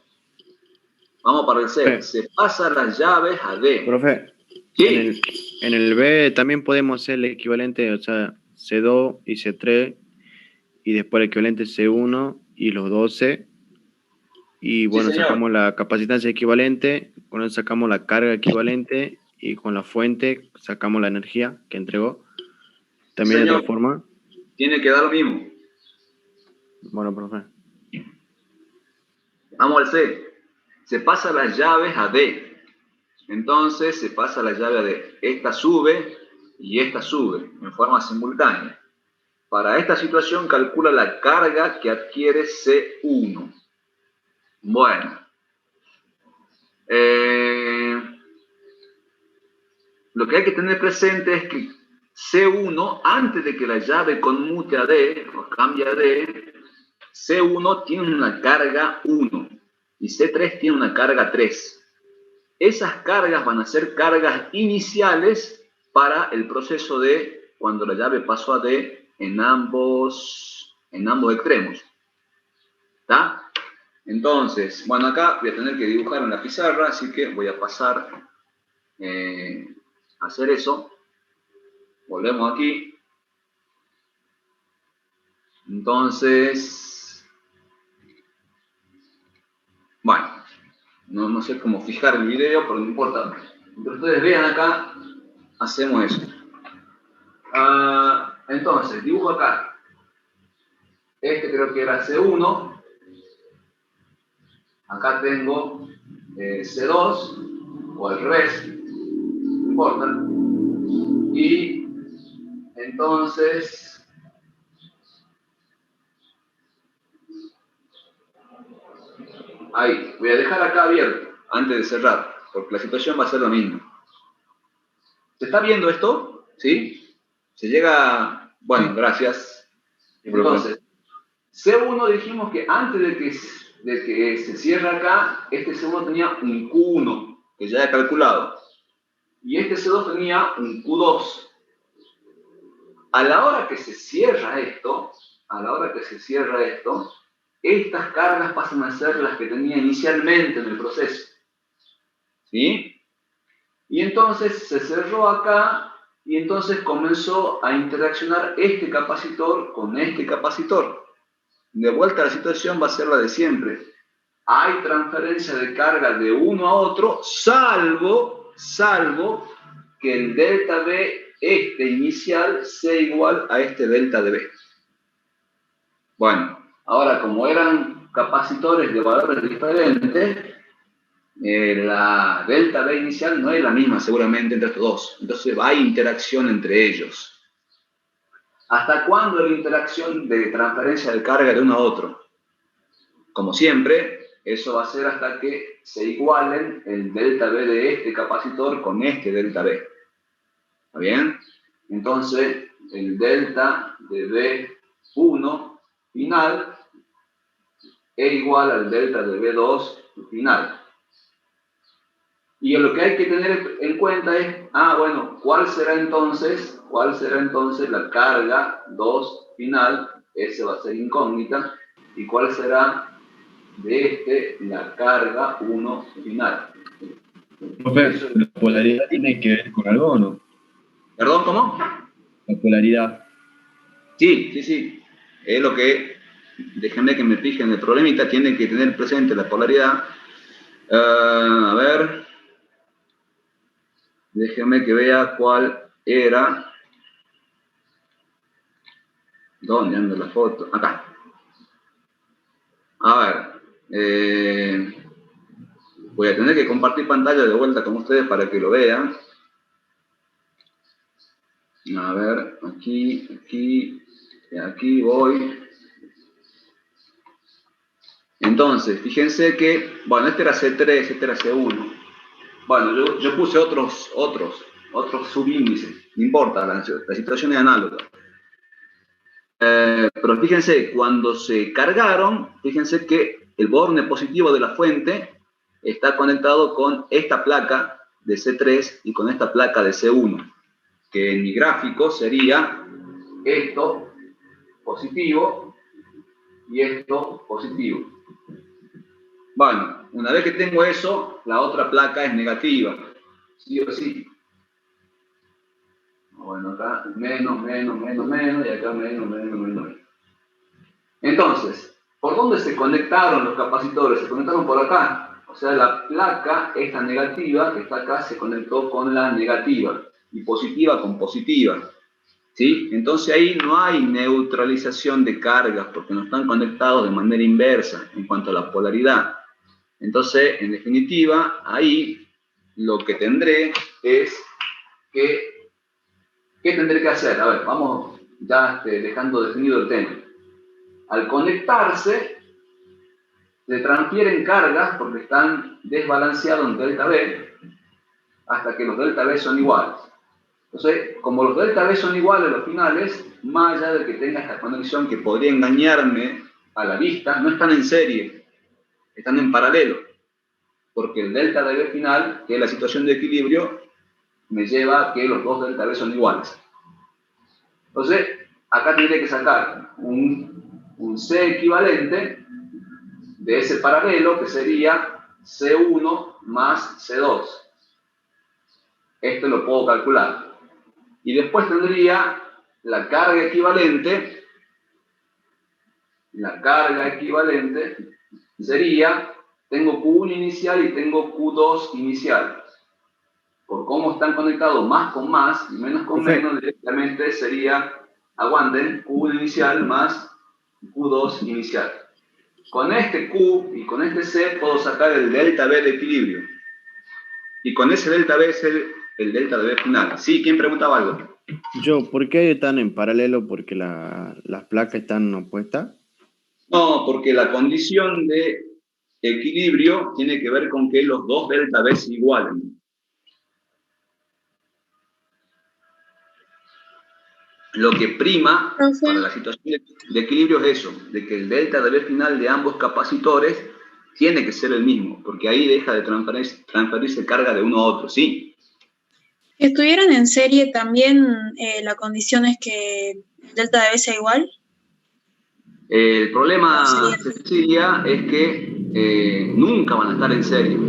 Vamos para el C. Se pasa las llaves a D. Profe, Sí. en el B también podemos hacer el equivalente, o sea, C2 y C3, y después el equivalente C1 y los 12. Y bueno, señor. sacamos la capacitancia equivalente, con eso sacamos la carga equivalente, y con la fuente sacamos la energía que entregó. También de Señor. otra forma. Tiene que dar lo mismo. Bueno, profe. Vamos al C. Se pasa las llaves a D. Entonces se pasa la llave a D. Esta sube y esta sube en forma simultánea. Para esta situación calcula la carga que adquiere C1. Bueno. Lo que hay que tener presente es que C1, antes de que la llave conmute a D, o cambie a D, C1 tiene una carga 1 y C3 tiene una carga 3. Esas cargas van a ser cargas iniciales para el proceso de cuando la llave pasó a D en ambos extremos. ¿Está? Entonces, bueno, acá voy a tener que dibujar en la pizarra, así que voy a pasar a hacer eso. Volvemos aquí. Entonces, bueno, no sé cómo fijar el video, pero no importa. Mientras ustedes vean acá, hacemos eso. Entonces, dibujo acá. Este creo que era C1. Acá tengo C2, o al revés, no importa. Y entonces, ahí, voy a dejar acá abierto antes de cerrar, porque la situación va a ser lo mismo. ¿Se está viendo esto? ¿Sí? Se llega... Bueno, gracias. Entonces, C1 dijimos que antes de que se cierre acá, este C1 tenía un Q1, que ya he calculado. Y este C2 tenía un Q2. A la hora que se cierra esto, estas cargas pasan a ser las que tenía inicialmente en el proceso. ¿Sí? Y entonces se cerró acá y entonces comenzó a interaccionar este capacitor con este capacitor. De vuelta a la situación va a ser la de siempre. Hay transferencia de carga de uno a otro, salvo que el delta B inicial sea igual a este delta de B. Bueno, ahora como eran capacitores de valores diferentes, la delta B inicial no es la misma seguramente entre estos dos. Entonces hay interacción entre ellos. ¿Hasta cuándo la interacción de transferencia de carga de uno a otro? Como siempre, eso va a ser hasta que se igualen el delta B de este capacitor con este delta B. ¿Está bien? Entonces, el delta de B1 final es igual al delta de B2 final. Y lo que hay que tener en cuenta es, bueno, ¿cuál será entonces la carga 2 final? Ese va a ser incógnita. ¿Y cuál será de la carga 1 final? Profe, ¿la polaridad tiene que ver con algo o no? ¿Perdón, cómo? La polaridad. Sí. Es lo que, déjenme que me fije en el problemita, tienen que tener presente la polaridad. A ver, déjenme que vea cuál era. ¿Dónde anda la foto? Acá. A ver, voy a tener que compartir pantalla de vuelta con ustedes para que lo vean. A ver, aquí voy. Entonces, fíjense que, bueno, este era C3, este era C1. Bueno, yo puse otros subíndices, no importa, la situación es análoga. Pero fíjense, cuando se cargaron, fíjense que el borne positivo de la fuente está conectado con esta placa de C3 y con esta placa de C1, que en mi gráfico sería esto positivo y esto positivo. Bueno, una vez que tengo eso, la otra placa es negativa, sí o sí. Bueno, acá menos, y acá menos. Entonces, ¿por dónde se conectaron los capacitores? Se conectaron por acá. O sea, la placa, esta negativa que está acá, se conectó con la negativa y positiva con positiva. ¿Sí? Entonces ahí no hay neutralización de cargas porque no están conectados de manera inversa en cuanto a la polaridad. Entonces, en definitiva, ahí lo que tendré es que... ¿Qué tendré que hacer? A ver, vamos ya dejando definido el tema. Al conectarse, se transfieren cargas porque están desbalanceados en delta B hasta que los delta B son iguales. Entonces, como los delta B son iguales los finales, más allá de que tenga esta conexión que podría engañarme a la vista, no están en serie, están en paralelo. Porque el delta de B final, que es la situación de equilibrio, me lleva a que los dos delta B son iguales. Entonces, acá tendré que sacar un C equivalente de ese paralelo, que sería C1 más C2. Esto lo puedo calcular. Y después tendría la carga equivalente. La carga equivalente sería, tengo Q1 inicial y tengo Q2 inicial. Por cómo están conectados más con más y menos con menos, directamente sería, aguanten, Q1 inicial más Q2 inicial. Con este Q y con este C puedo sacar el delta B de equilibrio. Y con ese delta B es el delta de B final. ¿Sí? ¿Quién preguntaba algo? Yo, ¿por qué están en paralelo? ¿Porque las placas están opuestas? No, porque la condición de equilibrio tiene que ver con que los dos delta B se igualen. Lo que prima para la situación de equilibrio es eso, de que el delta de B final de ambos capacitores tiene que ser el mismo, porque ahí deja de transferirse carga de uno a otro, ¿sí? Si estuvieran en serie, también la condición es que el delta de B sea igual. El problema, Cecilia, es que nunca van a estar en serie,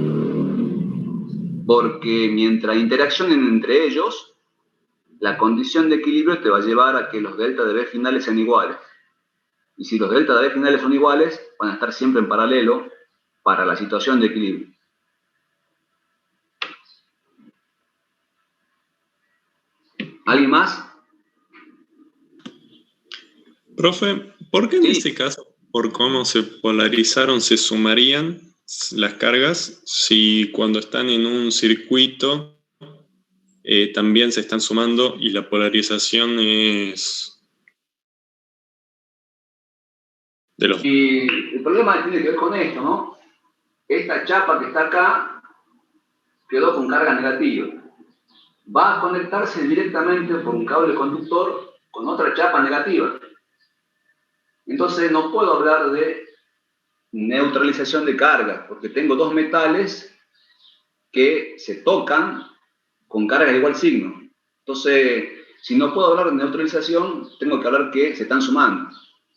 porque mientras interaccionen entre ellos, la condición de equilibrio te va a llevar a que los delta de B finales sean iguales. Y si los delta de B finales son iguales, van a estar siempre en paralelo para la situación de equilibrio. ¿Alguien más? Profe, ¿por qué en este caso, por cómo se polarizaron, se sumarían las cargas si cuando están en un circuito también se están sumando y la polarización es de los... Y el problema tiene que ver con esto, ¿no? Esta chapa que está acá quedó con carga negativa. Va a conectarse directamente por un cable conductor con otra chapa negativa. Entonces no puedo hablar de neutralización de carga, porque tengo dos metales que se tocan con carga de igual signo. Entonces, si no puedo hablar de neutralización, tengo que hablar que se están sumando,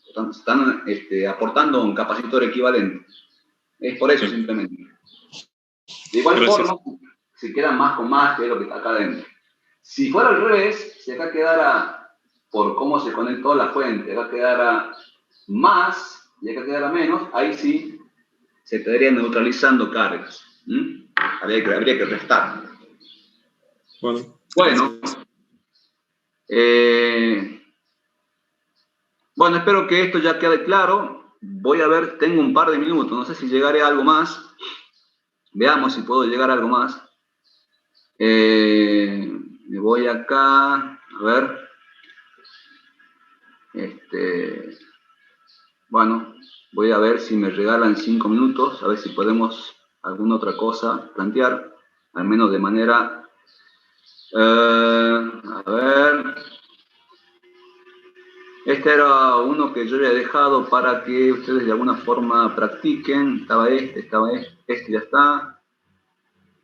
están aportando un capacitor equivalente. Es por eso simplemente. De igual forma, si quedan más con más, que es lo que está acá adentro. Si fuera al revés, si acá quedara, por cómo se conectó la fuente, acá quedara más y acá quedara menos, ahí sí se estarían neutralizando cargas. Habría que restar. Bueno, espero que esto ya quede claro. Voy a ver, tengo un par de minutos, no sé si llegaré a algo más. Veamos si puedo llegar a algo más. Me voy acá, a ver. Bueno, voy a ver si me regalan 5 minutos, a ver si podemos alguna otra cosa plantear, al menos de manera... a ver... Este era uno que yo había dejado para que ustedes de alguna forma practiquen. Estaba este ya está.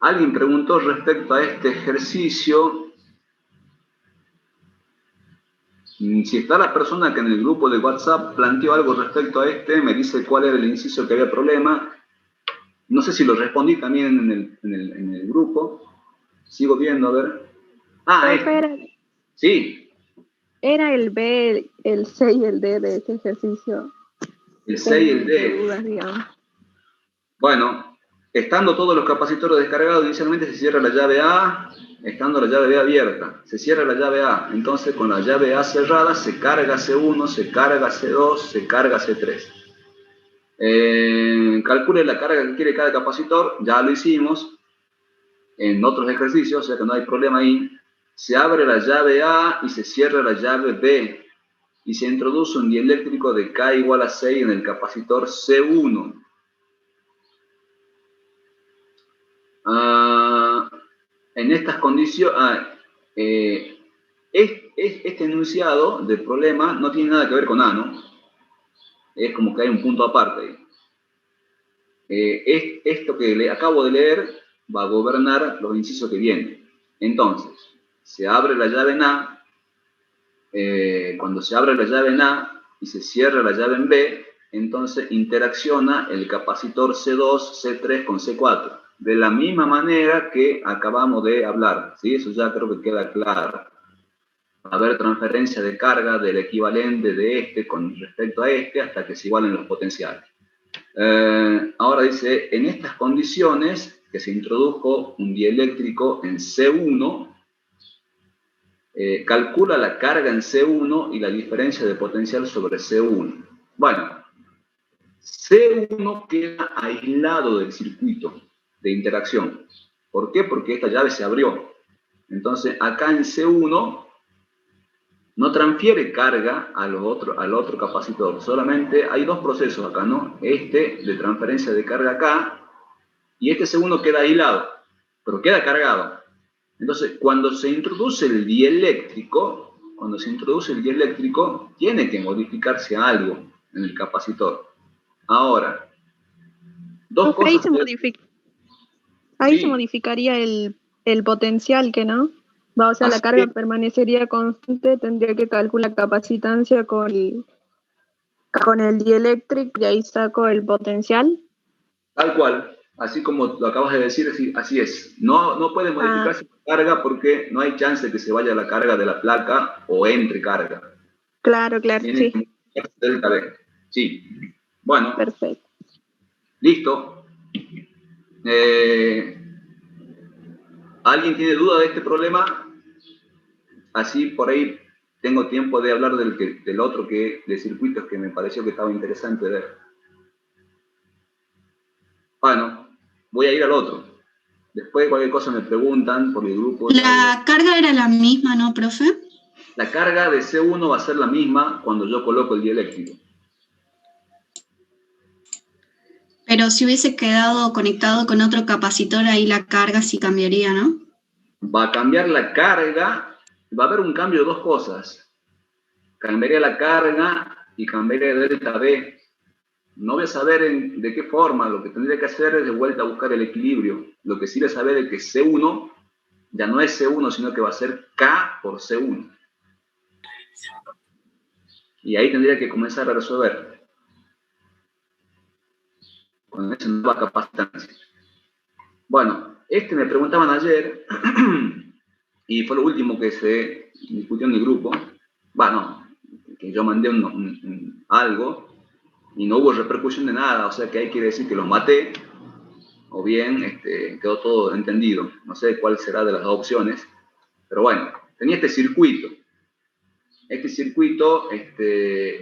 Alguien preguntó respecto a este ejercicio. Si está la persona que en el grupo de WhatsApp planteó algo respecto a me dice cuál era el inciso que había problema. No sé si lo respondí también en el grupo. Sigo viendo, a ver. Sí. Era el B, el C y el D de este ejercicio. El C y el D. Dudas, digamos. Bueno, estando todos los capacitores descargados, inicialmente se cierra la llave A, estando la llave B abierta. Se cierra la llave A. Entonces, con la llave A cerrada, se carga C1, se carga C2, se carga C3. Calcule la carga que quiere cada capacitor. Ya lo hicimos en otros ejercicios, o sea que no hay problema ahí. Se abre la llave A y se cierra la llave B. Y se introduce un dieléctrico de K igual a 6 en el capacitor C1. En estas condiciones, este enunciado del problema no tiene nada que ver con A, ¿no? Es como que hay un punto aparte ahí. Esto que le acabo de leer va a gobernar los incisos que vienen. Entonces, se abre la llave en A. Cuando se abre la llave en A y se cierra la llave en B, entonces interacciona el capacitor C2, C3 con C4. De la misma manera que acabamos de hablar, ¿sí? Eso ya creo que queda claro. Va a haber transferencia de carga del equivalente de con respecto a hasta que se igualen los potenciales. Ahora dice, en estas condiciones que se introdujo un dieléctrico en C1, calcula la carga en C1 y la diferencia de potencial sobre C1. Bueno, C1 queda aislado del circuito de interacción. ¿Por qué? Porque esta llave se abrió. Entonces, acá en C1 no transfiere carga al otro capacitor. Solamente hay dos procesos acá, ¿no? De transferencia de carga acá, y C1 queda aislado, pero queda cargado. Entonces, cuando se introduce el dieléctrico, tiene que modificarse algo en el capacitor. Ahora, dos cosas. Ahí se modificaría el potencial, ¿que no? O sea, la carga permanecería constante, tendría que calcular la capacitancia con el dieléctrico y ahí saco el potencial. Tal cual, así como lo acabas de decir, así es. No puede modificarse la carga porque no hay chance de que se vaya la carga de la placa o entre carga. Claro, Tiene sí. Delta B. Sí. Bueno. Perfecto. Listo. ¿Alguien tiene duda de este problema? Así por ahí tengo tiempo de hablar del otro de circuitos que me pareció que estaba interesante ver. Bueno, voy a ir al otro. Después cualquier cosa me preguntan por el grupo. La carga era la misma, ¿no, profe? La carga de C1 va a ser la misma cuando yo coloco el dieléctrico. Pero si hubiese quedado conectado con otro capacitor, ahí la carga sí cambiaría, ¿no? Va a cambiar la carga, va a haber un cambio de dos cosas. Cambiaría la carga y cambiaría delta B. No voy a saber de qué forma, lo que tendría que hacer es de vuelta a buscar el equilibrio. Lo que sí voy a saber es que C1 ya no es C1, sino que va a ser K por C1. Y ahí tendría que comenzar a resolver. Con esa nueva capacitancia. Bueno, me preguntaban ayer, y fue lo último que se discutió en el grupo. Bueno, que yo mandé algo, y no hubo repercusión de nada, o sea que ahí quiere decir que los maté, o bien quedó todo entendido. No sé cuál será de las dos opciones, pero bueno, tenía este circuito. Este circuito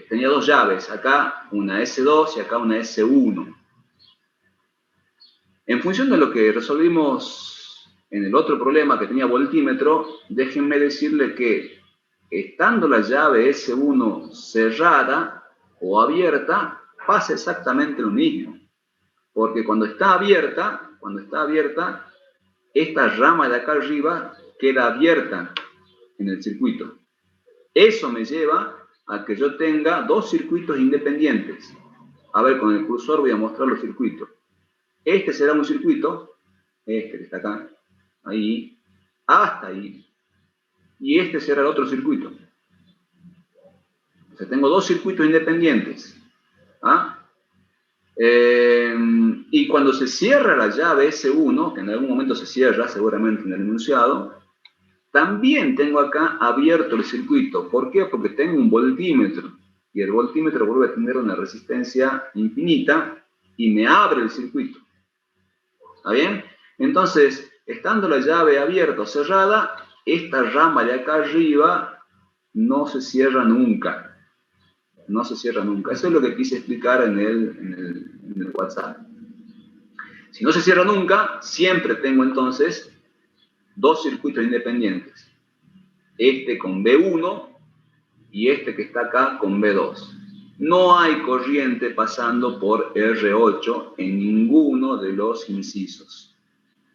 tenía dos llaves, acá una S2 y acá una S1. En función de lo que resolvimos en el otro problema que tenía voltímetro, déjenme decirle que estando la llave S1 cerrada o abierta, pasa exactamente lo mismo. Porque cuando está abierta, esta rama de acá arriba queda abierta en el circuito. Eso me lleva a que yo tenga dos circuitos independientes. A ver, con el cursor voy a mostrar los circuitos. Este será un circuito, que está acá, ahí, hasta ahí. Y este será el otro circuito. O sea, tengo dos circuitos independientes. ¿Ah? Y cuando se cierra la llave S1, que en algún momento se cierra seguramente en el enunciado, también tengo acá abierto el circuito. ¿Por qué? Porque tengo un voltímetro. Y el voltímetro vuelve a tener una resistencia infinita y me abre el circuito. ¿Está bien? Entonces, estando la llave abierta o cerrada, esta rama de acá arriba no se cierra nunca. No se cierra nunca. Eso es lo que quise explicar en el WhatsApp. Si no se cierra nunca, siempre tengo entonces dos circuitos independientes. Este con B1 y este que está acá con B2. No hay corriente pasando por R8 en ninguno de los incisos.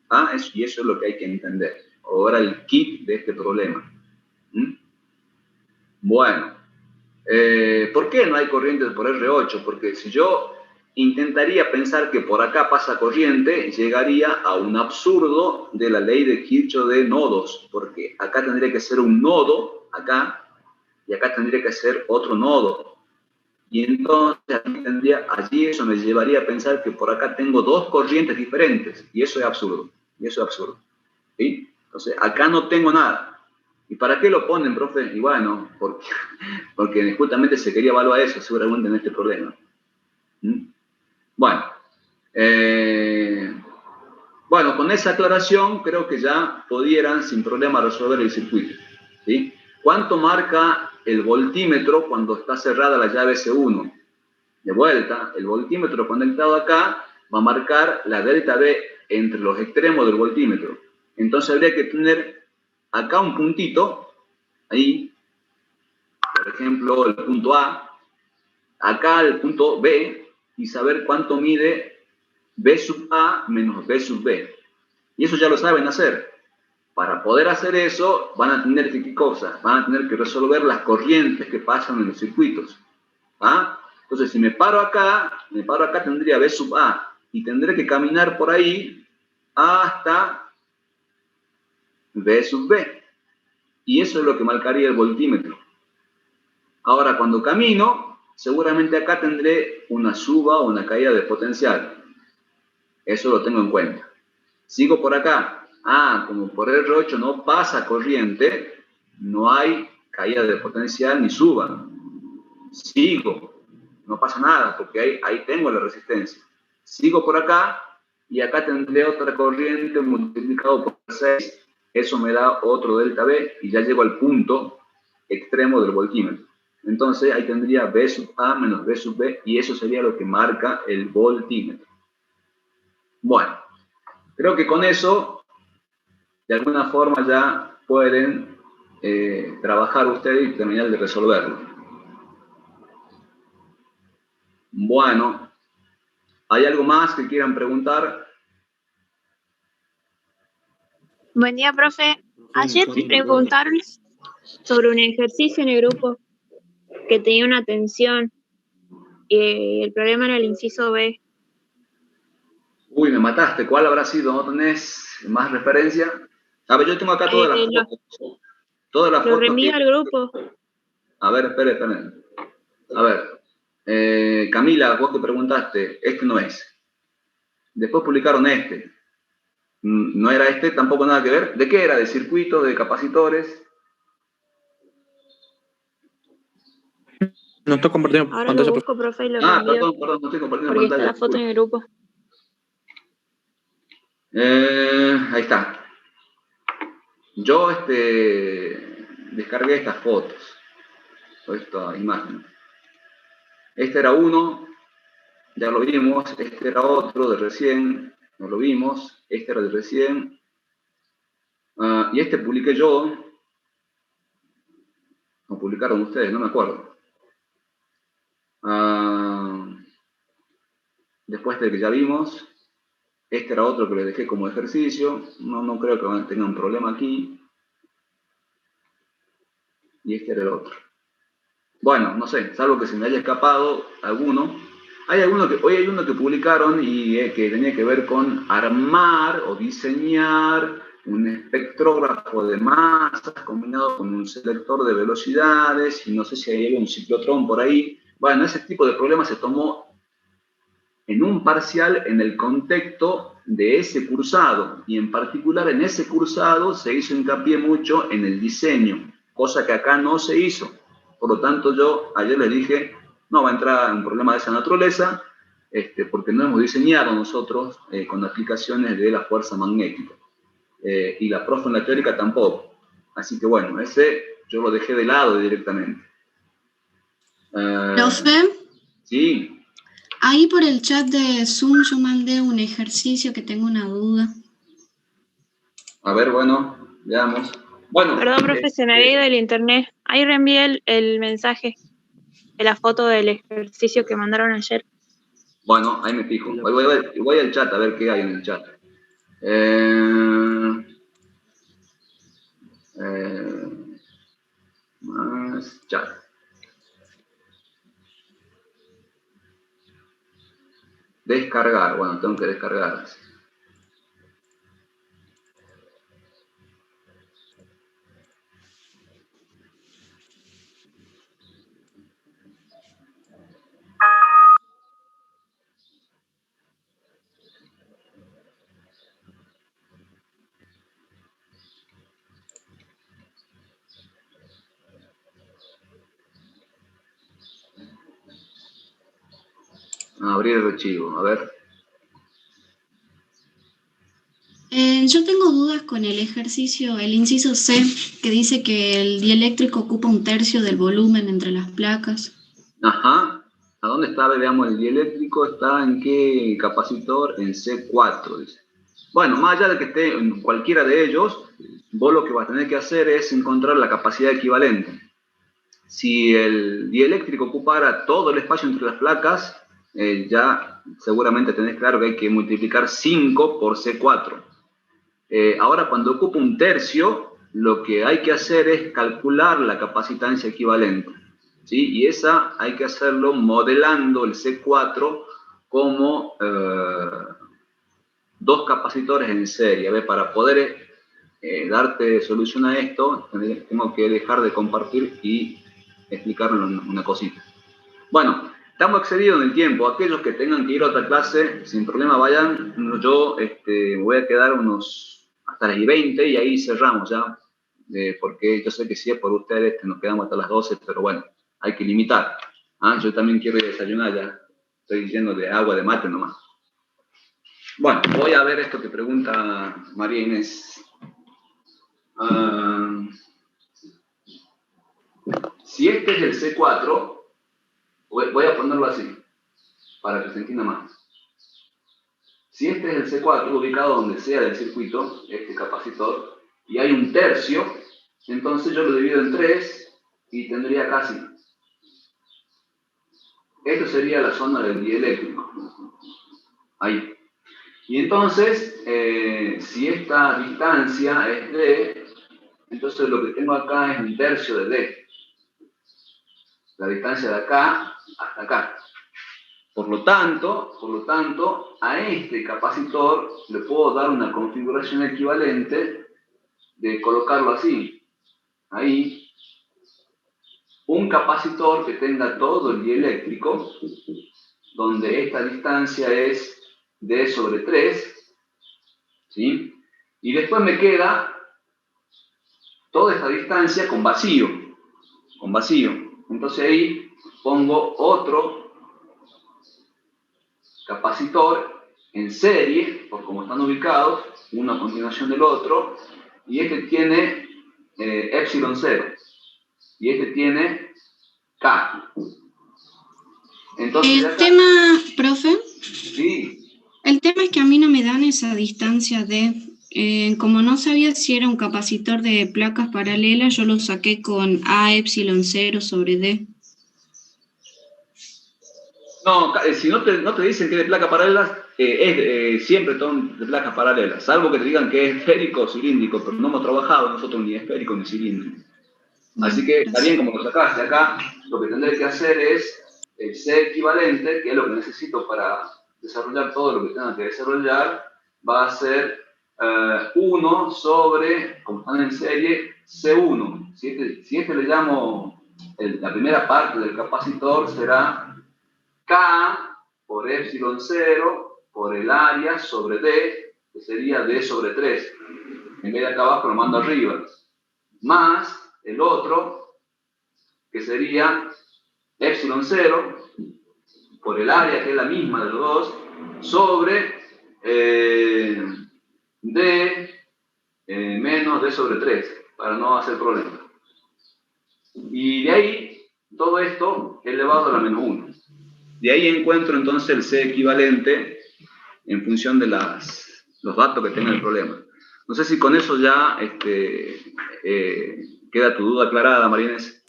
¿Ah? Y eso es lo que hay que entender. Ahora el kit de este problema. Bueno. ¿Por qué no hay corriente por R8? Porque si yo intentaría pensar que por acá pasa corriente, llegaría a un absurdo de la ley de Kirchhoff de nodos, porque acá tendría que ser un nodo, acá, y acá tendría que ser otro nodo. Y entonces allí eso me llevaría a pensar que por acá tengo dos corrientes diferentes, y eso es absurdo, ¿sí? Entonces, acá no tengo nada. ¿Y para qué lo ponen, profe? Y bueno, porque justamente se quería evaluar eso, seguramente en este problema. Bueno, bueno, con esa aclaración creo que ya pudieran sin problema resolver el circuito. ¿Sí? ¿Cuánto marca el voltímetro cuando está cerrada la llave S1? De vuelta, el voltímetro conectado acá va a marcar la delta B entre los extremos del voltímetro. Entonces habría que tener acá un puntito, ahí, por ejemplo, el punto A, acá el punto B, y saber cuánto mide B sub A menos B sub B. Y eso ya lo saben hacer. Para poder hacer eso, van a tener que, ¿qué cosa? Van a tener que resolver las corrientes que pasan en los circuitos. ¿Ah? Entonces, si me paro acá, tendría B sub A, y tendré que caminar por ahí hasta B sub B. Y eso es lo que marcaría el voltímetro. Ahora, cuando camino, seguramente acá tendré una suba o una caída de potencial. Eso lo tengo en cuenta. Sigo por acá. Como por R8 no pasa corriente, no hay caída de potencial ni suba. Sigo. No pasa nada, porque ahí tengo la resistencia. Sigo por acá, y acá tendré otra corriente multiplicado por 6. Eso me da otro delta B, y ya llego al punto extremo del voltímetro. Entonces, ahí tendría B sub A menos B sub B, y eso sería lo que marca el voltímetro. Bueno, creo que con eso, de alguna forma ya pueden trabajar ustedes y terminar de resolverlo. Bueno, ¿hay algo más que quieran preguntar? Buen día, profe. Ayer te preguntaron sobre un ejercicio en el grupo que tenía una tensión y el problema era el inciso B. Uy, me mataste. ¿Cuál habrá sido? ¿No tenés más referencia? A ver, yo tengo acá todas las fotos. Todas las fotos. Lo reenvío al grupo. A ver, espere. A ver. Camila, vos que preguntaste, este no es. Después publicaron este. No era este, tampoco nada que ver. ¿De qué era? ¿De circuitos, de capacitores? No estoy compartiendo Ahora pantalla. lo busco, profe, y lo reenvío. Perdón, no estoy compartiendo porque pantalla. está la foto en el grupo. Ahí está. Yo descargué estas fotos, o esta imagen. Este era uno, ya lo vimos. Este era otro de recién, no lo vimos. Este era de recién. Y este publiqué yo. ¿O publicaron ustedes? No me acuerdo. Después de que ya vimos. Este era otro que les dejé como ejercicio. No creo que tengan un problema aquí. Y este era el otro. Bueno, no sé, salvo que se me haya escapado alguno. Hoy hay uno que publicaron y que tenía que ver con armar o diseñar un espectrógrafo de masas combinado con un selector de velocidades, y no sé si hay un ciclotrón por ahí. Bueno, ese tipo de problemas se tomó en un parcial en el contexto de ese cursado, y en particular en ese cursado se hizo hincapié mucho en el diseño, cosa que acá no se hizo. Por lo tanto, yo ayer les dije, no va a entrar un problema de esa naturaleza, porque no hemos diseñado nosotros con aplicaciones de la fuerza magnética. Y la profe en la teórica tampoco. Así que bueno, ese yo lo dejé de lado directamente. Profe, Sí. ahí por el chat de Zoom yo mandé un ejercicio que tengo una duda. A ver, bueno, veamos. Bueno, perdón, profe, se me había ido el internet. Ahí reenvié el mensaje de la foto del ejercicio que mandaron ayer. Bueno, ahí me fijo. Voy al chat a ver qué hay en el chat. Más chat. Descargar. Bueno, tengo que descargar. Abrir el archivo, a ver. Yo tengo dudas con el ejercicio, el inciso C, que dice que el dieléctrico ocupa 1/3 del volumen entre las placas. Ajá. ¿A dónde está, veamos, el dieléctrico? ¿Está en qué capacitor? En C4, dice. Bueno, más allá de que esté en cualquiera de ellos, vos lo que vas a tener que hacer es encontrar la capacidad equivalente. Si el dieléctrico ocupara todo el espacio entre las placas, ya seguramente tenés claro que hay que multiplicar 5 por C4. Ahora, cuando ocupa 1/3, lo que hay que hacer es calcular la capacitancia equivalente, ¿sí? Y esa hay que hacerlo modelando el C4 como dos capacitores en serie. A ver, para poder darte solución a esto, tengo que dejar de compartir y explicarlo una cosita. Bueno, estamos excedidos en el tiempo. Aquellos que tengan que ir a otra clase, sin problema vayan. Yo voy a quedar hasta las 20 y ahí cerramos ya. Porque yo sé que si es por ustedes, nos quedamos hasta las 12, pero bueno, hay que limitar. Yo también quiero ir a desayunar ya. Estoy lleno de agua, de mate nomás. Bueno, voy a ver esto que pregunta María Inés. Si este es el C4, voy a ponerlo así, para que se entienda más. Si este es el C4, ubicado donde sea del circuito, este capacitor, y hay 1/3, entonces yo lo divido en 3 y tendría casi. Esto sería la zona del dieléctrico. Ahí. Y entonces, si esta distancia es D, entonces lo que tengo acá es 1/3 de D. La distancia de acá hasta acá. Por lo tanto, a este capacitor le puedo dar una configuración equivalente de colocarlo así. Ahí. Un capacitor que tenga todo el dieléctrico, donde esta distancia es D sobre 3, ¿sí? Y después me queda toda esta distancia con vacío. Entonces ahí pongo otro capacitor en serie, por como están ubicados, uno a continuación del otro, y este tiene epsilon 0, y este tiene K. Entonces, el tema, profe, sí. El tema es que a mí no me dan esa distancia de, como no sabía si era un capacitor de placas paralelas, yo lo saqué con A epsilon 0 sobre D. No, si no te dicen que es de placas paralelas, siempre son de placas paralelas, salvo que te digan que es esférico o cilíndrico, pero no hemos trabajado nosotros ni esférico ni cilíndrico. Así que está bien como lo sacaste acá, lo que tendré que hacer es el C equivalente, que es lo que necesito para desarrollar todo lo que tenga que desarrollar, va a ser 1 sobre, como están en serie, C1. Si este le llamo la primera parte del capacitor, será K por epsilon 0 por el área sobre D, que sería D sobre 3. En vez de acá abajo lo mando arriba. Más el otro, que sería epsilon 0 por el área, que es la misma de los dos, sobre D menos D sobre 3, para no hacer problema. Y de ahí, todo esto elevado a la menos 1. De ahí encuentro entonces el C equivalente en función de los datos que tenga el problema. No sé si con eso ya queda tu duda aclarada, María Inés.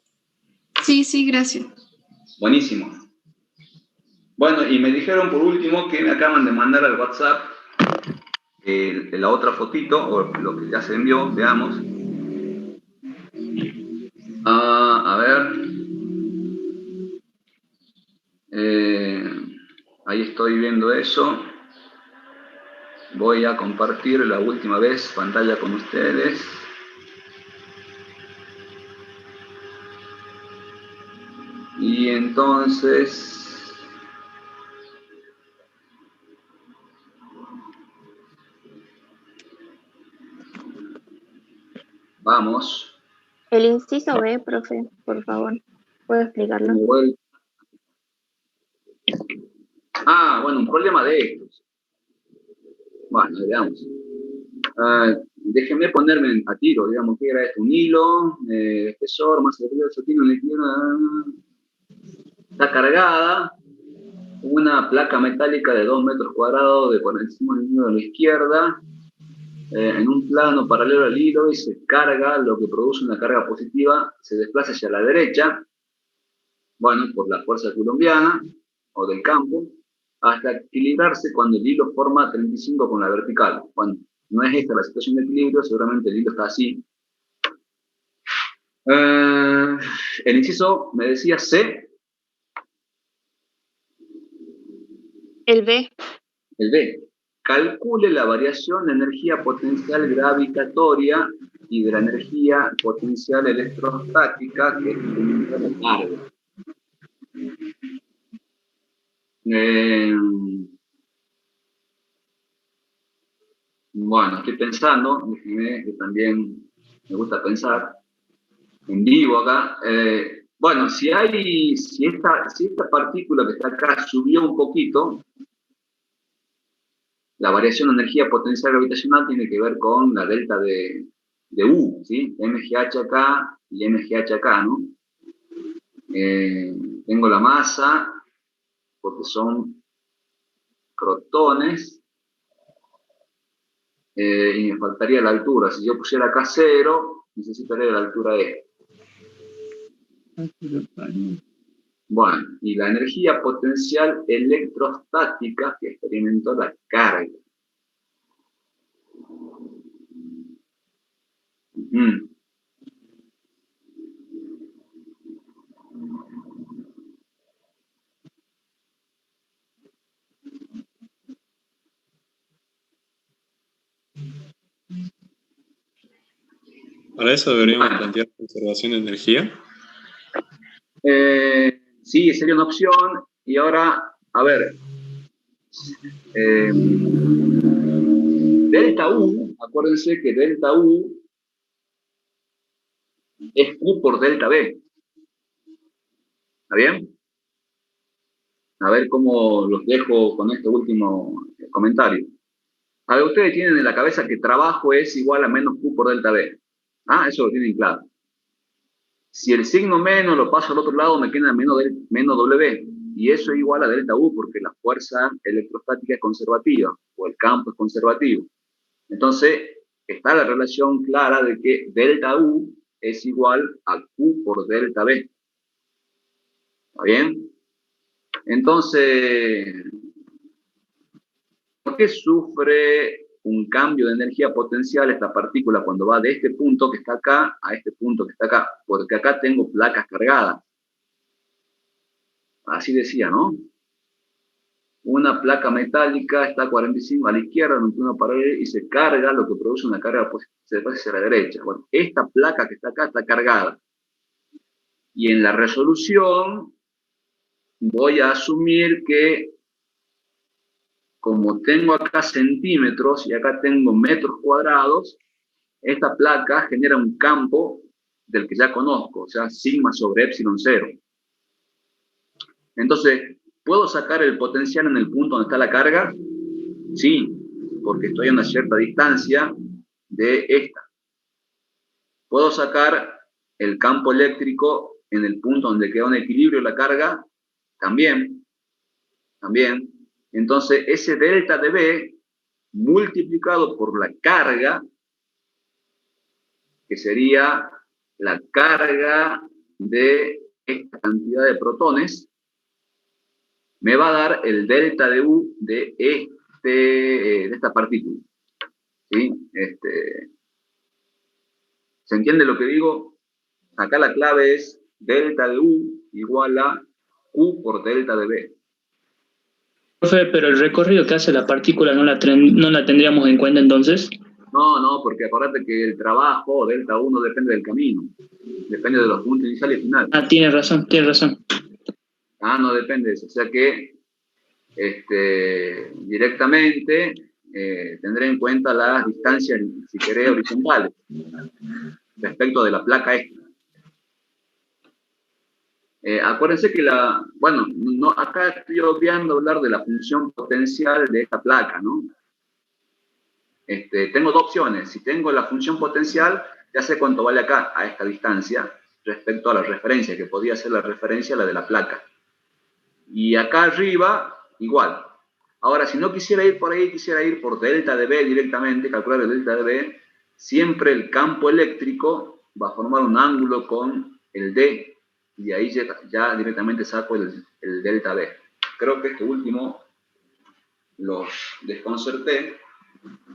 Sí, gracias. Buenísimo. Bueno, y me dijeron por último que me acaban de mandar al WhatsApp la otra fotito, o lo que ya se envió, veamos. A ver. Ahí estoy viendo eso. Voy a compartir la última vez pantalla con ustedes. Y entonces... Vamos. El inciso B, profe, por favor, ¿puedo explicarlo? Bueno, un problema de estos. Bueno, veamos. Déjenme ponerme a tiro, digamos, ¿qué era esto? Un hilo, espesor, más el tiene un líquido, está cargada, una placa metálica de 2 metros cuadrados de por encima del hilo de la izquierda, en un plano paralelo al hilo, y se carga, lo que produce una carga positiva, se desplaza hacia la derecha, bueno, por la fuerza coulombiana, o del campo, hasta equilibrarse cuando el hilo forma 35 con la vertical. Bueno, no es esta la situación de equilibrio, seguramente el hilo está así. El inciso me decía C. El B. El B. Calcule la variación de energía potencial gravitatoria y de la energía potencial electrostática que experimenta la carga. Bueno, estoy pensando, déjenme, que también me gusta pensar en vivo acá. Bueno, si esta partícula que está acá subió un poquito, la variación de energía potencial gravitacional tiene que ver con la delta de U, ¿sí? MGH acá y MGH acá, ¿no? Tengo la masa, porque son crotones, y me faltaría la altura. Si yo pusiera acá 0, necesitaría la altura E. Bueno, y la energía potencial electrostática que experimentó la carga. Para eso deberíamos plantear conservación de energía. Sí, sería una opción. Y ahora, a ver, delta U, acuérdense que delta U es Q por delta B. ¿Está bien? A ver cómo los dejo con este último comentario. A ver, ustedes tienen en la cabeza que trabajo es igual a menos Q por delta B. Eso lo tienen claro. Si el signo menos lo paso al otro lado, me queda menos W. Y eso es igual a delta U, porque la fuerza electrostática es conservativa, o el campo es conservativo. Entonces, está la relación clara de que delta U es igual a Q por delta B. ¿Está bien? Entonces, ¿por qué sufre un cambio de energía potencial esta partícula cuando va de este punto que está acá a este punto que está acá? Porque acá tengo placas cargadas. Así decía, ¿no? una placa metálica está a 45 a la izquierda, una pared y se carga, lo que produce una carga positiva hacia la derecha. Bueno, esta placa que está acá está cargada. Y en la resolución voy a asumir que, como tengo acá centímetros y acá tengo metros cuadrados, esta placa genera un campo del que ya conozco, o sea, sigma sobre epsilon 0. Entonces, ¿puedo sacar el potencial en el punto donde está la carga? Sí, porque estoy a una cierta distancia de esta. ¿Puedo sacar el campo eléctrico en el punto donde queda un equilibrio de la carga? También. Entonces, ese delta de B multiplicado por la carga, que sería la carga de esta cantidad de protones, me va a dar el delta de U de esta partícula. ¿Sí? ¿Se entiende lo que digo? Acá la clave es delta de U igual a Q por delta de B. Profe, pero el recorrido que hace la partícula no la tendríamos en cuenta entonces. No, porque acuérdate que el trabajo delta 1 depende del camino. Depende de los puntos iniciales y finales. Ah, tiene razón. No depende de eso. O sea que directamente tendré en cuenta las distancias, si querés, horizontales respecto de la placa esta. Acuérdense que acá estoy obviando hablar de la función potencial de esta placa, ¿no? Tengo dos opciones. Si tengo la función potencial, ya sé cuánto vale acá, a esta distancia, respecto a la referencia, que podía ser la referencia a la de la placa. Y acá arriba, igual. Ahora, si no quisiera ir por ahí, quisiera ir por delta de B directamente, calcular el delta de B, siempre el campo eléctrico va a formar un ángulo con el D, y ahí ya directamente saco el delta B. Creo que este último los desconcerté.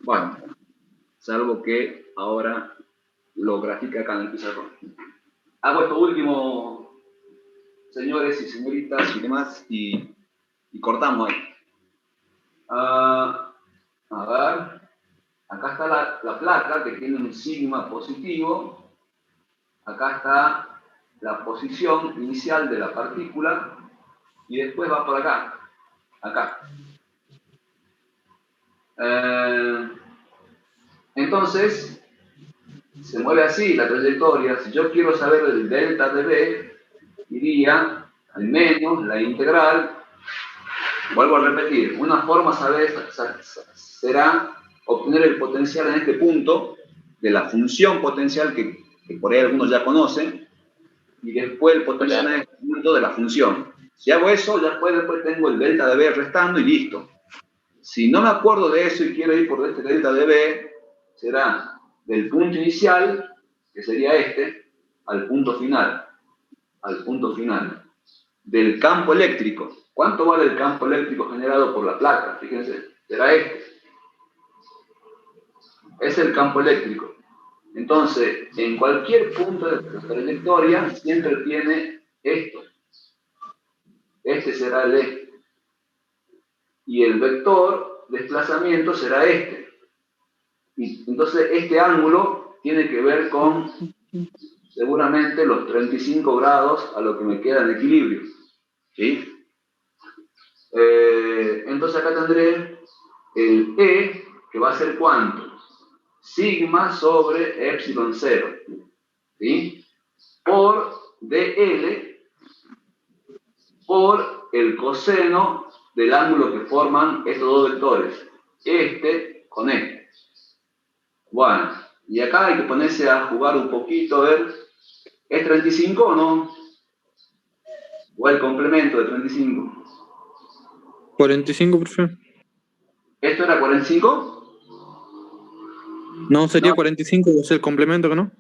Bueno, salvo que ahora lo grafique acá en el pizarrón. Hago esto último, señores y señoritas y demás, y cortamos ahí. A ver, acá está la placa que tiene un sigma positivo. Acá está la posición inicial de la partícula y después va por acá. Entonces, se mueve así la trayectoria. Si yo quiero saber el delta de B, iría al menos la integral. Vuelvo a repetir, una forma será obtener el potencial en este punto de la función potencial que por ahí algunos ya conocen, y después el potencial en este punto de la función. Si hago eso, después tengo el delta de B restando y listo. Si no me acuerdo de eso y quiero ir por este delta de B, será del punto inicial, que sería al punto final. Del campo eléctrico. ¿Cuánto vale el campo eléctrico generado por la placa? Fíjense, será es el campo eléctrico. Entonces, en cualquier punto de la trayectoria siempre tiene esto. Este será el E. Y el vector desplazamiento será este. Y entonces, este ángulo tiene que ver con seguramente los 35 grados a lo que me queda en equilibrio. ¿Sí? Entonces acá tendré el E, que va a ser ¿cuánto? Sigma sobre epsilon 0. ¿Sí? Por dl por el coseno del ángulo que forman estos dos vectores. Con este. Bueno, y acá hay que ponerse a jugar un poquito, a ver. ¿Es 35 o no? ¿O el complemento de 35? 45, profe. ¿Esto era 45? No, sería 45, es el complemento, ¿no?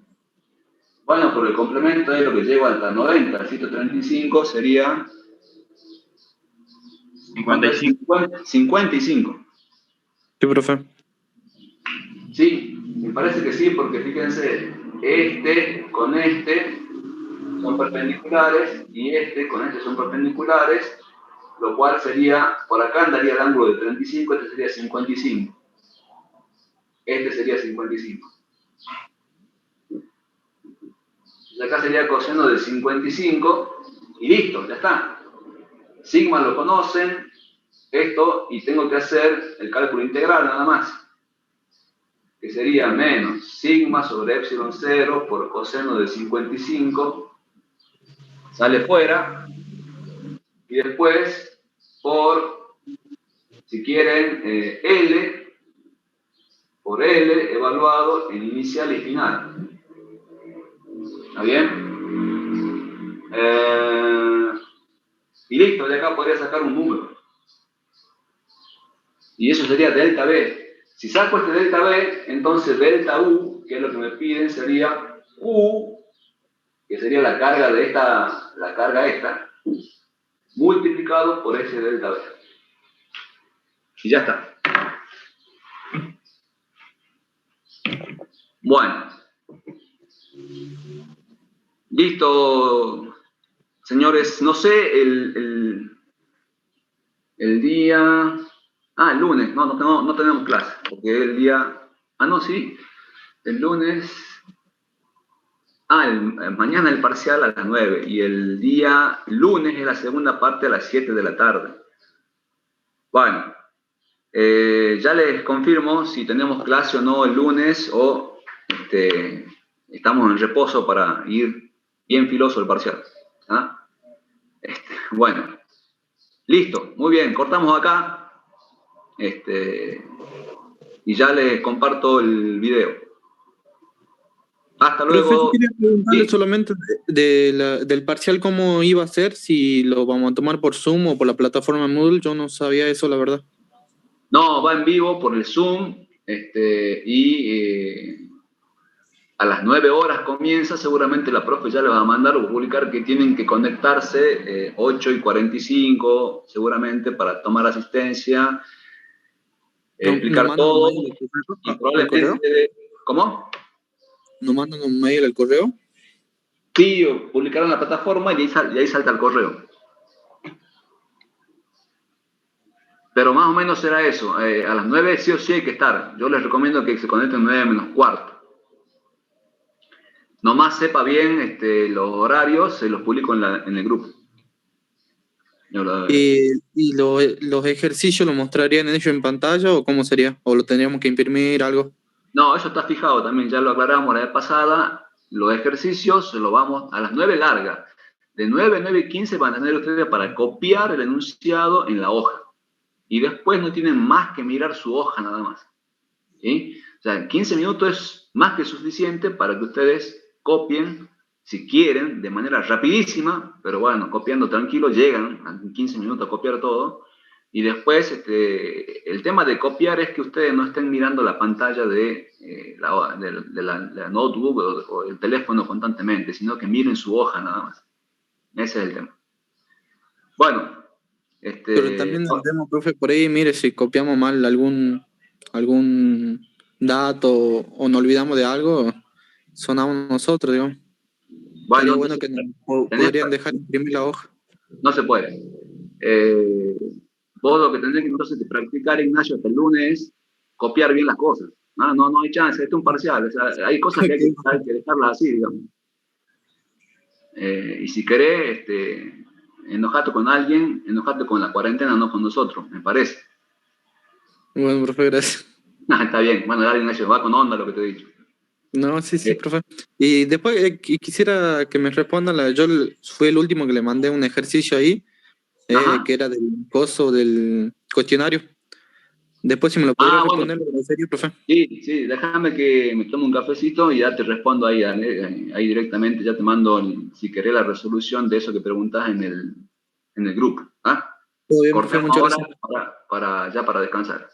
Bueno, por el complemento es lo que lleva hasta 90. 135 sería 55. Sí, profe. Sí, me parece que sí, porque fíjense, con este son perpendiculares y con este son perpendiculares. lo cual sería, por acá andaría el ángulo de 35, este sería 55. Este sería 55. Y acá sería coseno de 55 y listo, ya está. Sigma lo conocen, esto, y tengo que hacer el cálculo integral nada más, que sería menos sigma sobre epsilon 0 por coseno de 55, sale fuera, y después por, si quieren, L por L evaluado en inicial y final. ¿Está bien? Y listo, de acá podría sacar un número. Y eso sería delta B. Si saco este delta B, entonces delta U, que es lo que me piden, sería Q, que sería la carga de esta, multiplicado por ese delta B. Y ya está. Bueno. Listo, señores. No sé, el día... el lunes. No tenemos clase. Porque el día... no, sí. El lunes... mañana el parcial a las 9. Y el día lunes es la segunda parte a las 7 de la tarde. Bueno. Ya les confirmo si tenemos clase o no el lunes o estamos en reposo para ir bien filoso el parcial. Bueno, listo, muy bien, cortamos acá y ya les comparto el video. Hasta luego. Profe, yo quería preguntarle solamente del parcial cómo iba a ser, si lo vamos a tomar por Zoom o por la plataforma Moodle. Yo no sabía eso, la verdad. No, va en vivo por el Zoom a las 9 horas comienza. Seguramente la profe ya le va a mandar o publicar que tienen que conectarse 8:45 seguramente para tomar asistencia, explicar todo. Y probablemente... ¿Cómo? ¿Nos mandan un mail al correo? Sí, publicaron la plataforma y ahí salta el correo. Pero más o menos será eso. A las 9 sí o sí hay que estar. Yo les recomiendo que se conecten 9 menos cuarto. Nomás sepa bien los horarios, se los publico en el grupo. ¿Y los ejercicios los mostrarían ellos en pantalla o cómo sería? ¿O lo tendríamos que imprimir algo? No, eso está fijado también, ya lo aclaramos la vez pasada. Los ejercicios se los vamos a las 9 largas. De 9 a 9:15 van a tener ustedes para copiar el enunciado en la hoja. Y después no tienen más que mirar su hoja nada más. ¿Sí? O sea, 15 minutos es más que suficiente para que ustedes copien, si quieren, de manera rapidísima, pero bueno, copiando tranquilo, llegan en 15 minutos a copiar todo. Y después, el tema de copiar es que ustedes no estén mirando la pantalla de la notebook o el teléfono constantemente, sino que miren su hoja nada más. Ese es el tema. Bueno. Pero también nos vemos, profe, por ahí, mire, si copiamos mal algún dato o nos olvidamos de algo, sonamos nosotros, digamos. Estaría bueno que nos podrían dejar imprimir la hoja. No se puede. Vos lo que tendrés que entonces practicar, Ignacio, hasta el lunes es copiar bien las cosas. No hay chance, esto es un parcial. O sea, hay cosas que hay que dejarlas así, digamos. Y si querés, enojate con alguien, enojate con la cuarentena, no con nosotros, me parece. Bueno, profe, gracias. Está bien. Bueno, dale, Ignacio, va con onda lo que te he dicho. No, sí, profe. Y después quisiera que me respondan, yo fui el último que le mandé un ejercicio ahí, que era del coso del cuestionario. Después si me lo podría responder, ¿en serio, profe? Sí, déjame que me tome un cafecito y ya te respondo ahí directamente, ya te mando, si querés, la resolución de eso que preguntas en el grupo. Todo bien, profe, muchas gracias. Para descansar.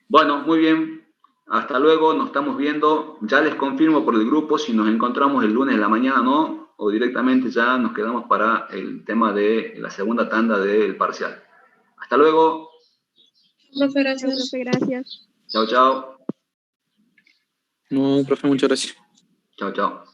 Bueno, muy bien. Hasta luego, nos estamos viendo. Ya les confirmo por el grupo si nos encontramos el lunes en la mañana o no, o directamente ya nos quedamos para el tema de la segunda tanda del parcial. Hasta luego. Profe, gracias. Chao. No, profe, muchas gracias. Chao.